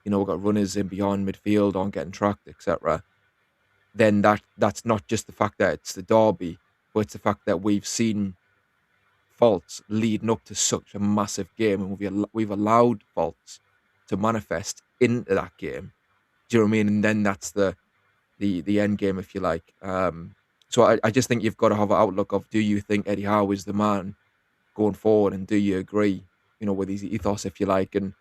we've got runners in beyond midfield, aren't getting tracked, etc., then that's not just the fact that it's the derby, but it's the fact that we've seen faults leading up to such a massive game, and we've allowed faults to manifest into that game. Do you know what I mean? And then that's the end game, if you like. So I just think you've got to have an outlook of, do you think Eddie Howe is the man going forward, and do you agree, with his ethos, if you like? And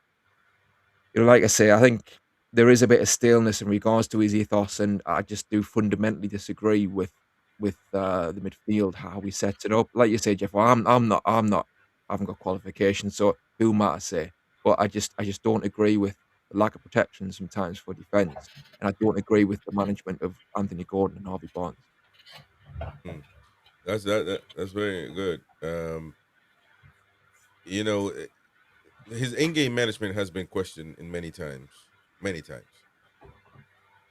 like I say, I think there is a bit of staleness in regards to his ethos, and I just do fundamentally disagree with the midfield, how he sets it up. Like you say, Jeff, I haven't got qualifications, so who am I to say? But I just don't agree with the lack of protection sometimes for defence, and I don't agree with the management of Anthony Gordon and Harvey Barnes. That's very good. His in-game management has been questioned many times.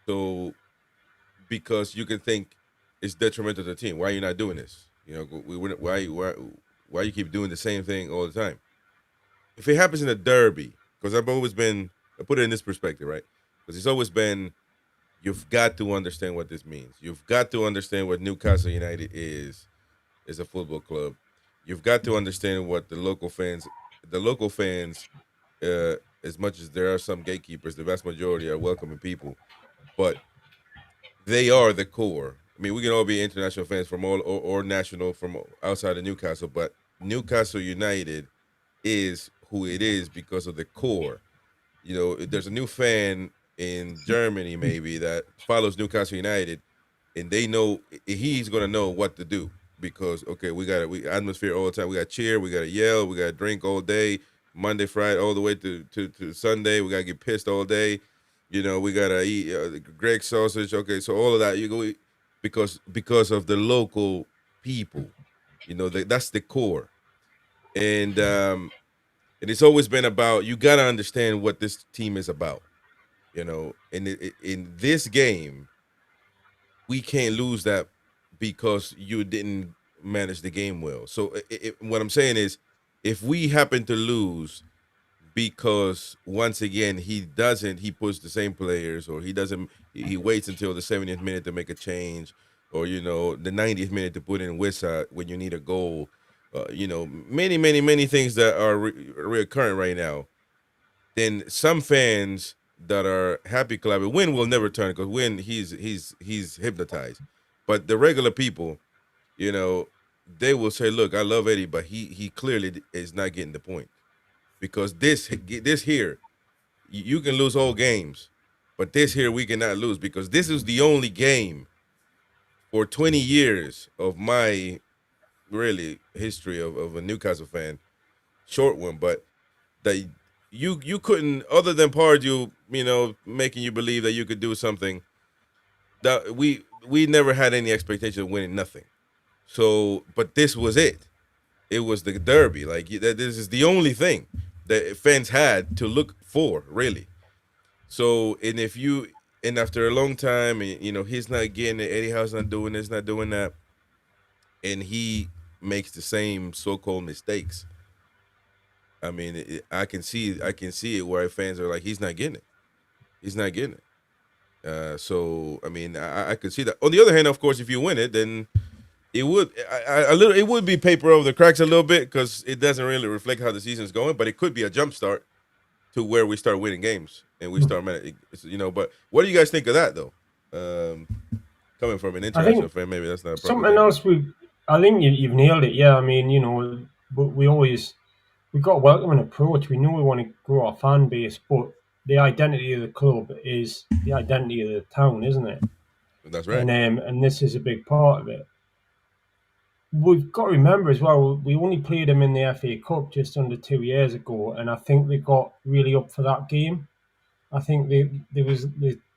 So, because you can think it's detrimental to the team. Why are you not doing this? Why you keep doing the same thing all the time? If it happens in a derby, because I put it in this perspective, right? Because it's always been, you've got to understand what this means. You've got to understand what Newcastle United is a football club. You've got to understand what the local fans, as much as there are some gatekeepers, the vast majority are welcoming people, but they are the core. I mean, we can all be international fans from all or national from outside of Newcastle, but Newcastle United is who it is because of the core. There's a new fan in Germany maybe that follows Newcastle United, and they know he's going to know what to do because, okay, we atmosphere all the time. We got to cheer, we got to yell, we got to drink all day, Monday, Friday, all the way to Sunday. We got to get pissed all day. We got to eat Greg sausage. Okay, so all of that, because of the local people. You know, that's the core, and it's always been about, you got to understand what this team is about. You know, and in this game, we can't lose that because you didn't manage the game well. So what I'm saying is, if we happen to lose because once again he puts the same players, or he waits until the 70th minute to make a change, or the 90th minute to put in Wissa when you need a goal, many things that are recurrent right now, then some fans that are happy clapping, Win will never turn, because Win, he's hypnotized. But the regular people, they will say, look, I love Eddie, but he clearly is not getting the point. Because this here, you can lose all games, but this here we cannot lose, because this is the only game for 20 years of my really history of a Newcastle fan, short one, but that you couldn't, other than Pardew, making you believe that you could do something, that we never had any expectation of winning nothing. So, but this was it. It was the derby. Like, this is the only thing that fans had to look for, really. So, and after a long time, he's not getting it, Eddie Howe's not doing this, not doing that, and he makes the same so-called mistakes. I mean, I can see it where fans are like, he's not getting it. He's not getting it. So, I mean, I could see that. On the other hand, of course, if you win it, then it would be paper over the cracks a little bit, because it doesn't really reflect how the season's going, but it could be a jump start to where we start winning games and we start managing, But what do you guys think of that, though? Coming from an international fan, maybe that's not a problem. Something else I think you've nailed it. Yeah, I mean, we've got a welcoming approach. We know we want to grow our fan base, but the identity of the club is the identity of the town, isn't it? That's right. And this is a big part of it. We've got to remember as well, we only played them in the FA Cup just under 2 years ago, and I think they got really up for that game. I think they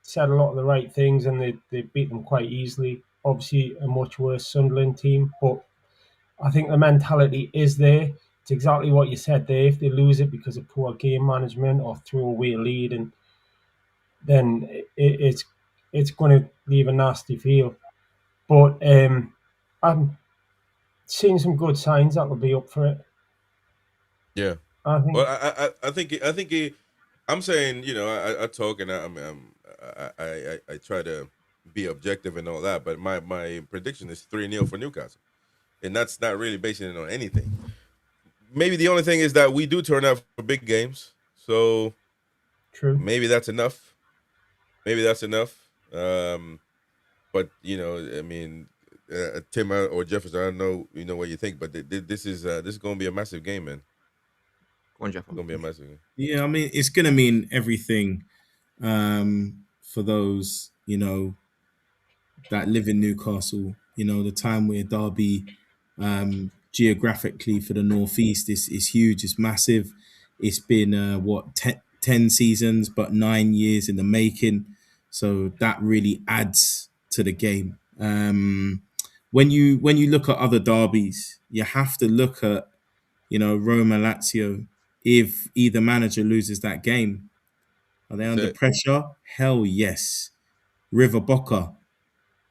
said a lot of the right things, and they beat them quite easily. Obviously, a much worse Sunderland team, but I think the mentality is there. It's exactly what you said there. If they lose it because of poor game management or throw away a lead, and then it's going to leave a nasty feel. But I'm seeing some good signs that will be up for it. Yeah, I think. Well, I think I'm saying, I talk and I try to be objective and all that, but my prediction is 3-0 for Newcastle, and that's not really basing it on anything. Maybe the only thing is that we do turn out for big games, so true. Maybe that's enough. But I mean, Tim or Jefferson, I don't know, what you think, but this is going to be a massive game, man. Go on, Jeff. It's going to be a massive game. Yeah, I mean, it's going to mean everything for those, that live in Newcastle. The time where Derby, geographically for the Northeast, is huge. It's massive. It's been 10 seasons, but 9 years in the making. So that really adds to the game. When you look at other derbies, you have to look at, Roma, Lazio. If either manager loses that game, are they under pressure? Hell yes. River Boca,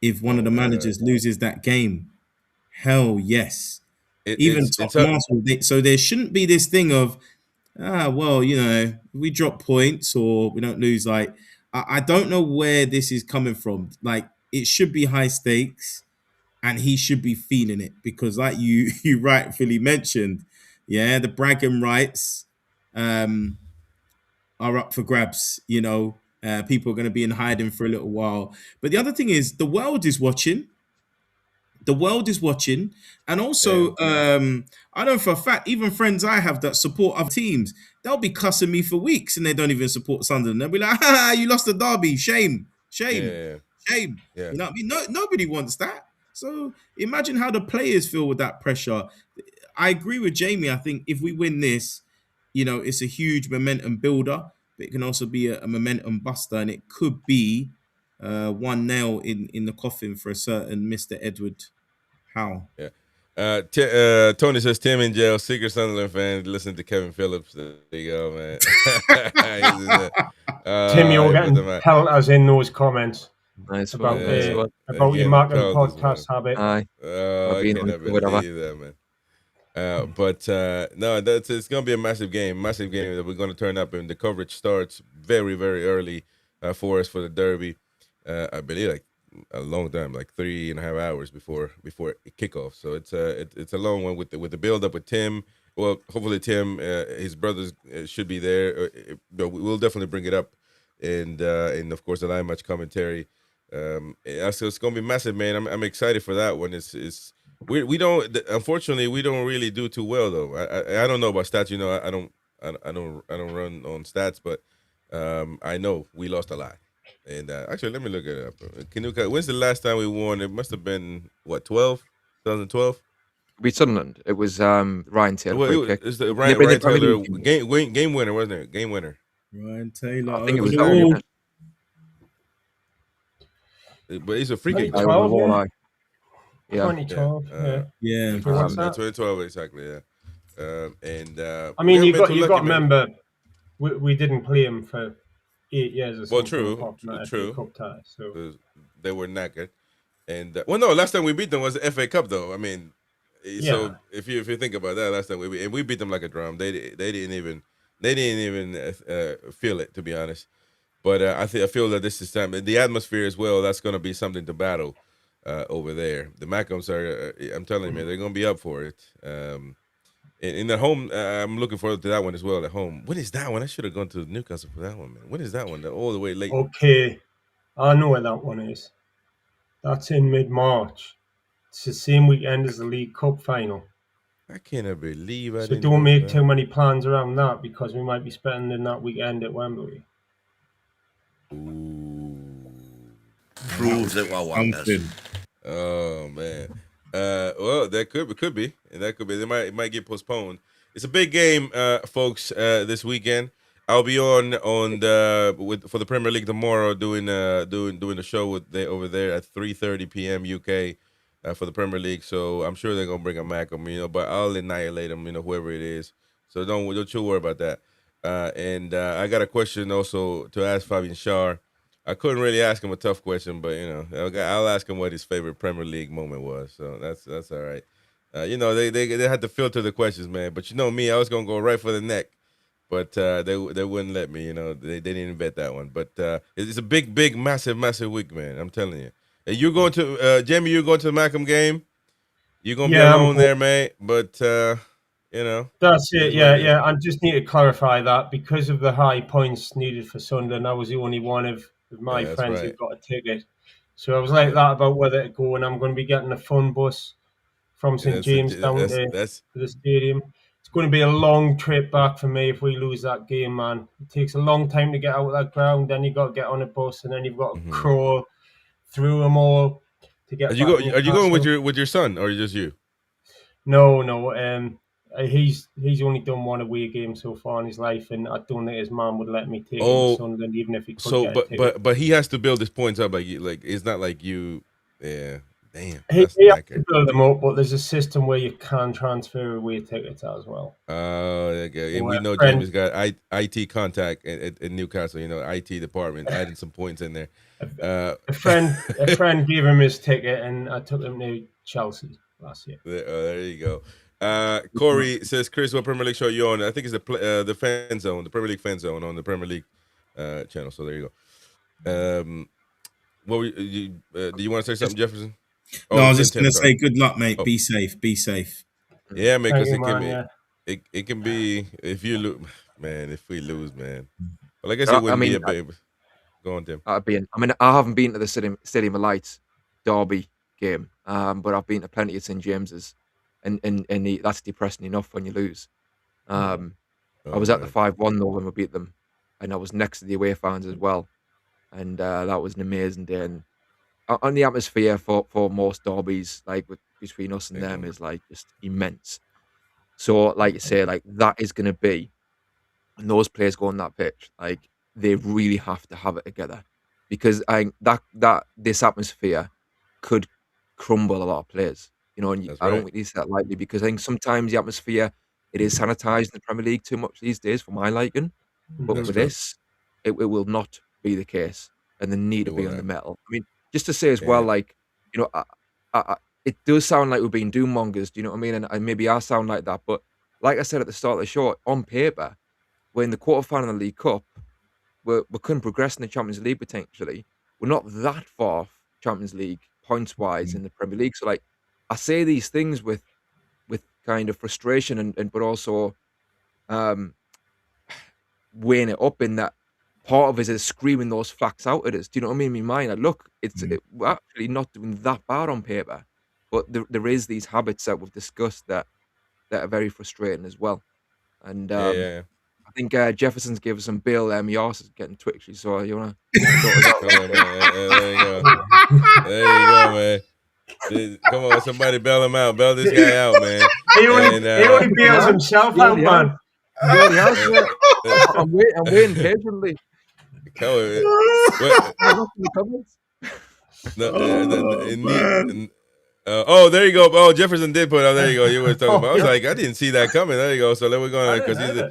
if one of the managers loses that game, hell yes. Even top Marshall. So there shouldn't be this thing of, we drop points or we don't lose. Like, I don't know where this is coming from. Like, it should be high stakes, and he should be feeling it, because, like you rightfully mentioned, the bragging rights are up for grabs. People are going to be in hiding for a little while. But the other thing is, the world is watching. And also, I know for a fact, even friends I have that support other teams, they'll be cussing me for weeks and they don't even support Sunderland. They'll be like, you lost the derby. Shame. Yeah. You know what I mean? Nobody wants that. So imagine how the players feel with that pressure. I agree with Jamie. I think if we win this, it's a huge momentum builder, but it can also be a momentum buster, and it could be 1-0 in the coffin for a certain Mr. Edward Howe. Yeah. Tony says Tim in jail, secret Sunderland fan. Listen to Kevin Phillips. There you go, man. Tim, you're getting pelters in those comments. Nice about one. About your Mackem podcast habit. Aye. I cannot believe that, man. But no, it's going to be a massive game that we're going to turn up, and the coverage starts very, very early for us for the derby. I believe like a long time, like 3.5 hours before kickoff. So it's a long one with the build up with Tim. Well, hopefully Tim, his brothers should be there. We'll definitely bring it up, and of course the live match commentary. So it's going to be massive, man. I'm excited for that one. We don't, unfortunately, we don't really do too well though. I don't know about stats. You know, I don't run on stats, but I know we lost a lot. And actually, let me look it up. When's the last time we won? It must have been what, 2012. Beat Sunderland. It was Ryan Taylor. It's the Ryan Taylor game winner, wasn't it? Game winner. Ryan Taylor. I think it was that one. But he's a free kick. 2012, yeah. 2012. Yeah. 2012 exactly. Yeah. I mean, you got to remember, we didn't play him for 8 years or something. Well, true. Cup tie, so they were knackered. And last time we beat them was the FA Cup, though. I mean, so if you think about that, last time we beat them like a drum. They didn't even feel it, to be honest. But I feel that this is time. The atmosphere as well, that's going to be something to battle over there. The MACKEMS are, I'm telling you, man, they're going to be up for it. In the home, I'm looking forward to that one as well at home. When is that one? I should have gone to Newcastle for that one, man. When is that one? All the way late. Okay, I know where that one is. That's in mid-March. It's the same weekend as the League Cup final. I cannot believe I So didn't don't know make that. too many plans around that, because we might be spending that weekend at Wembley. Ooh. Proves it well, Something. Oh man. Well, that could be. It might get postponed. It's a big game, folks. This weekend, I'll be on for the Premier League tomorrow, doing the show over there at 3:30 p.m. UK for the Premier League. So I'm sure they're gonna bring a Mackem, but I'll annihilate them, whoever it is. So don't you worry about that. And I got a question also to ask Fabian Schär. I couldn't really ask him a tough question, but I'll ask him what his favorite Premier League moment was. So that's all right. They had to filter the questions, man. But me, I was gonna go right for the neck, but they wouldn't let me. They didn't bet that one. But it's a big, massive week, man. I'm telling you. You're going to Jamie. You're going to the Mackem game. You're gonna be alone there, mate. But That's it. Yeah. I just need to clarify that because of the high points needed for Sunderland, I was the only one of my friends who got a ticket. So I was like that about whether to go, and I'm going to be getting a fun bus from St James down to the stadium. It's going to be a long trip back for me if we lose that game, man. It takes a long time to get out of that ground. Then you've got to get on a bus, and then you've got to crawl through them all to get. Are you going with your son, or just you? No. He's only done one away game so far in his life, and I don't think his mom would let me take him to Sunderland, even if he could. So, get a ticket. but he has to build his points up. Like it's not like you. Yeah, damn. He has to build them up, but there's a system where you can transfer away tickets as well. Oh, okay. And we know Jamie's got IT contact at Newcastle. IT department adding some points in there. A friend gave him his ticket, and I took him to Chelsea last year. There you go. Corey says, Chris, what Premier League show are you on? I think it's the Fan Zone, the Premier League Fan Zone on the Premier League channel. So there you go. Do you want to say something, Jefferson? No, I was just going to say good luck, mate. Be safe. Yeah, man, because it can be if you lose, man. If we lose, man. Well, I guess it wouldn't be a big. Go on, Tim. I haven't been to the Stadium of Light derby game, but I've been to plenty of St James's. And that's depressing enough when you lose. I was at the 5-1 though when we beat them, and I was next to the away fans as well, and that was an amazing day. And on the atmosphere for most derbies, like between us and them, is like just immense. So, like you say, like that is going to be, and those players go on that pitch, like they really have to have it together. because I think that this atmosphere could crumble a lot of players. You know, and That's I don't right. really say that lightly because I think sometimes the atmosphere it is sanitized in the Premier League too much these days for my liking. But That's for true. this, it will not be the case, and they need It to be will on the not. metal. I mean, just to say as well, Yeah. like you know, it does sound like we're being doom mongers. Do you know what I mean? And maybe I sound like that, but like I said at the start of the show, on paper, we're in the quarterfinal of the League Cup. We couldn't progress in the Champions League potentially. We're not that far off Champions League points wise in the Premier League. So like, I say these things with kind of frustration and but also um weighing it up in that part of us is screaming those facts out at us. Do you know what I mean? In my mind, like, look, we're actually not doing that bad on paper, but there is these habits that we've discussed that are very frustrating as well. And Yeah. I think Jefferson's gave us some bail there. My arse is getting twitchy, so you wanna sort us out? Come on, man. There you go. There you go, man. Come on, somebody bail him out. Bail this guy out, man. He only bails himself He out, already has. man. He already has, yeah. I'm waiting patiently. Come on. What? Look in the comments. No, Oh, man. oh, there you go. Oh, Jefferson did put it. Oh, there you go. You were talking about. I was like, I didn't see that coming. There you go. So then we're going because he's.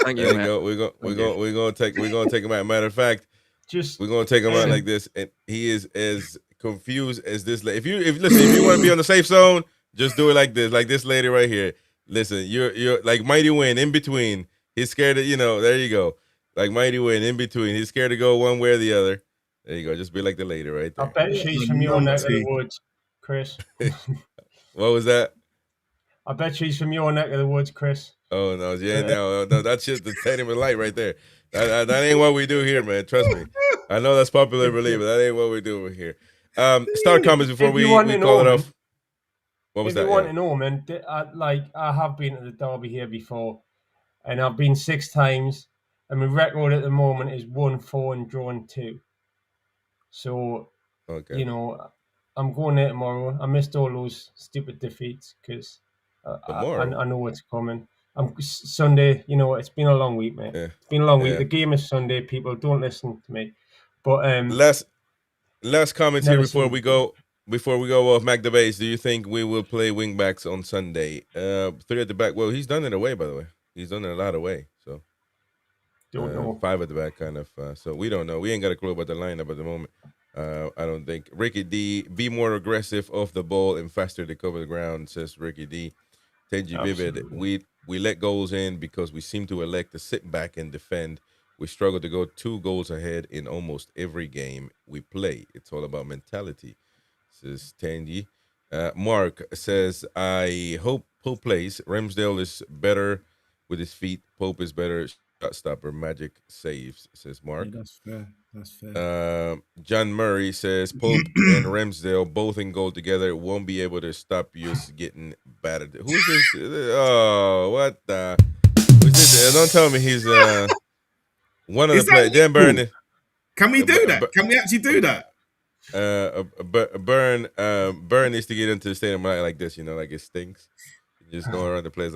Thank you, There you man. go. We're gonna take him out. Matter of fact, Just we're gonna take him out like this, and he is as confused as this. If you want to be on the safe zone, just do it like this lady right here. Listen, you're like Mighty Win in between. He's scared of there you go. Like Mighty Win in between. He's scared to go one way or the other. There you go. Just be like the lady right I there. bet she's from your neck of the woods, Chris. What was that? I bet she's from your neck of the woods, Chris. Oh no, no, that's just the entertainment light right there. That ain't what we do here, man. Trust me. I know that's popular belief, but that ain't what we do over here. Start comments before we call it off. What was that? If you want to know, man, I have been to the derby here before, and I've been 6 times, and my record at the moment is 1-4 and drawn 2. So, okay. I'm going there tomorrow. I missed all those stupid defeats because I know what's coming. Sunday, it's been a long week, mate. Yeah. It's been a long week. The game is Sunday. People don't listen to me. But last comments here before we go off Mac Debates. Do you think we will play wing backs on Sunday? 3 at the back. Well, he's done it away, by the way. He's done it a lot away. So don't know. 5 at the back, kind of. So we don't know. We ain't got a clue about the lineup at the moment. I don't think. Ricky D, be more aggressive off the ball and faster to cover the ground, says Ricky D. Tenji Vivid, we let goals in because we seem to elect to sit back and defend. We struggle to go 2 goals ahead in almost every game we play. It's all about mentality, says Tenji. Mark says, I hope Pope plays. Ramsdale is better with his feet. Pope is better. Shot stopper. Magic saves, says Mark. Yeah, that's fair. John Murray says Pope and Ramsdale both in goal together won't be able to stop you getting battered. Who's this? Oh, what the? Who's this? Don't tell me he's one of the players. Dan Burn. Can we do that? Can we actually do that? Burn needs to get into the stadium like this, like it stinks. Just going around the place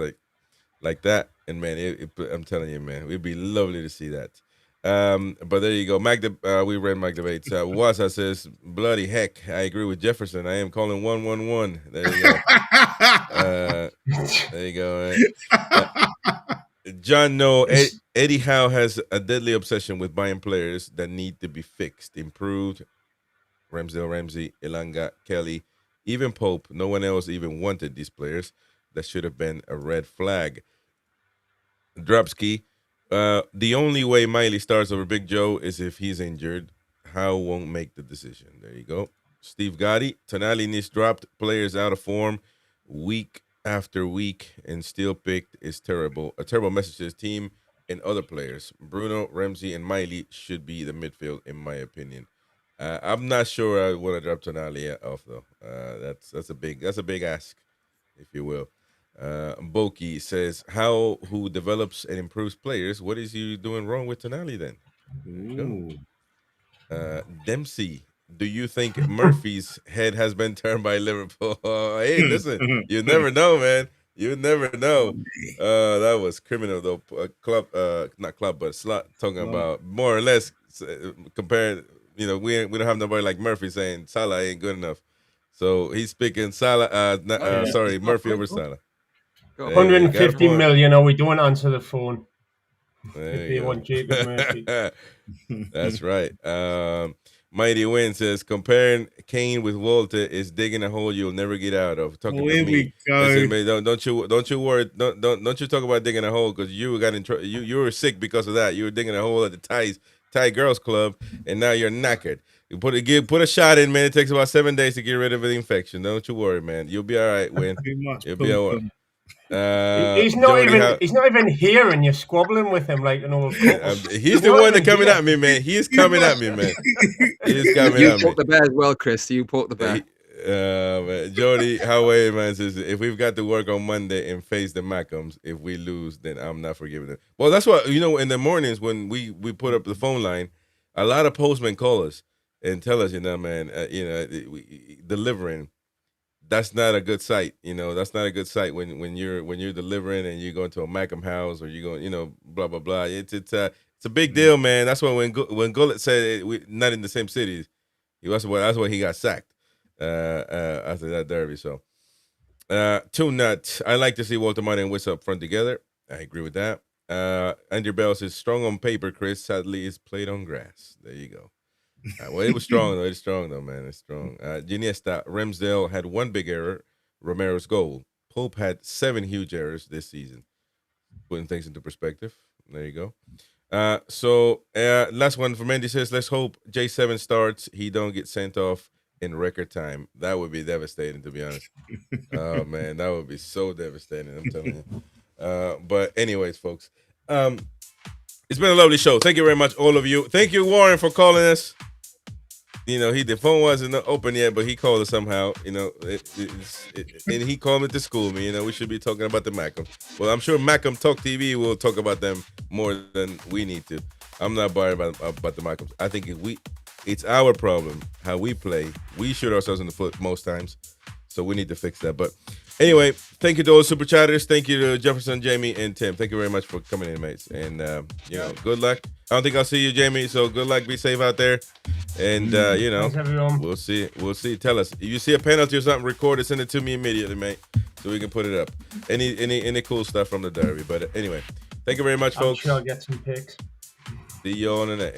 like that, and man, I'm telling you, man, it'd be lovely to see that. But there you go. We read Mac Debates. Waza says, bloody heck, I agree with Jefferson. I am calling 111. There you go. There you go, man. John, no, Eddie Howe has a deadly obsession with buying players that need to be fixed, improved. Ramsdale, Ramsey, Elanga, Kelly, even Pope. No one else even wanted these players. That should have been a red flag. Drupski, the only way Miley starts over Big Joe is if he's injured. Howe won't make the decision. There you go. Steve Gotti, Tonali needs dropped. Players out of form week after week and still picked is terrible. A terrible message to his team and other players. Bruno, Ramsey, and Miley should be the midfield, in my opinion. I'm not sure I want to drop Tonali off though. That's a big ask, if you will. Boki says, How who develops and improves players? What is he doing wrong with Tonali then? Dempsey, do you think Murphy's head has been turned by Liverpool? Hey, listen, you never know, man. You never know. That was criminal though. Club, not club, but slot. Talking about more or less comparing we don't have nobody like Murphy saying Salah ain't good enough. So he's picking Salah. Sorry, Murphy over Salah. 150 million, or we don't answer the phone. There They want Jacob Murphy. That's right. Mighty Win says comparing Kane with Walter is digging a hole you'll never get out of. Talking Here to me. we go. Listen, man, don't you worry. Don't you talk about digging a hole because you got in you were sick because of that. You were digging a hole at the Thai girls club, and now you're knackered. You put a shot in, man. It takes about 7 days to get rid of the infection. Don't you worry, man. You'll be all right, Win. You'll be all right. He's not even here, and you're squabbling with him like an old couple. He's the one that coming at me, man. He's coming at me, man. He's coming you at me. poke the bear as well, Chris. You poke the bear. Man. Jody Howe, man, says if we've got to work on Monday and face the MACKEMS, if we lose, then I'm not forgiving them. Well, that's what in the mornings when we put up the phone line, a lot of postmen call us and tell us, man, delivering. That's not a good sight, That's not a good sight when you're delivering and you go into a MACKEM house or you go, blah blah blah. It's a big deal, man. That's why when Gullit said we're not in the same cities, that's why he got sacked after that derby. So, Toon Nut, I like to see Walter Martin and Wiss up front together. I agree with that. Andrew Bell says strong on paper, Chris. Sadly, it's played on grass. There you go. Well, it was strong though. It's strong though, man. It's strong. Ginesta, Ramsdale had one big error, Romero's goal. Pope had 7 huge errors this season. Putting things into perspective. There you go. Last one from Andy says, let's hope J7 starts. He don't get sent off in record time. That would be devastating, to be honest. Oh man, that would be so devastating. I'm telling you. But anyways, folks, it's been a lovely show. Thank you very much, all of you. Thank you, Warren, for calling us. The phone wasn't open yet, but he called us somehow. And he called me to school me. We should be talking about the MACKEM. Well, I'm sure MACKEM Talk TV will talk about them more than we need to. I'm not worried about the MACKEMs. I think it's our problem how we play. We shoot ourselves in the foot most times, so we need to fix that. But anyway, thank you to all super chatters. Thank you to Jefferson, Jamie, and Tim. Thank you very much for coming in, mates. And good luck. I don't think I'll see you, Jamie. So good luck. Be safe out there. And Thanks, everyone. we'll see. Tell us if you see a penalty or something. Record it. Send it to me immediately, mate, so we can put it up. Any cool stuff from the derby. But anyway, thank you very much, folks. I'm sure I'll get some pics. See you all in the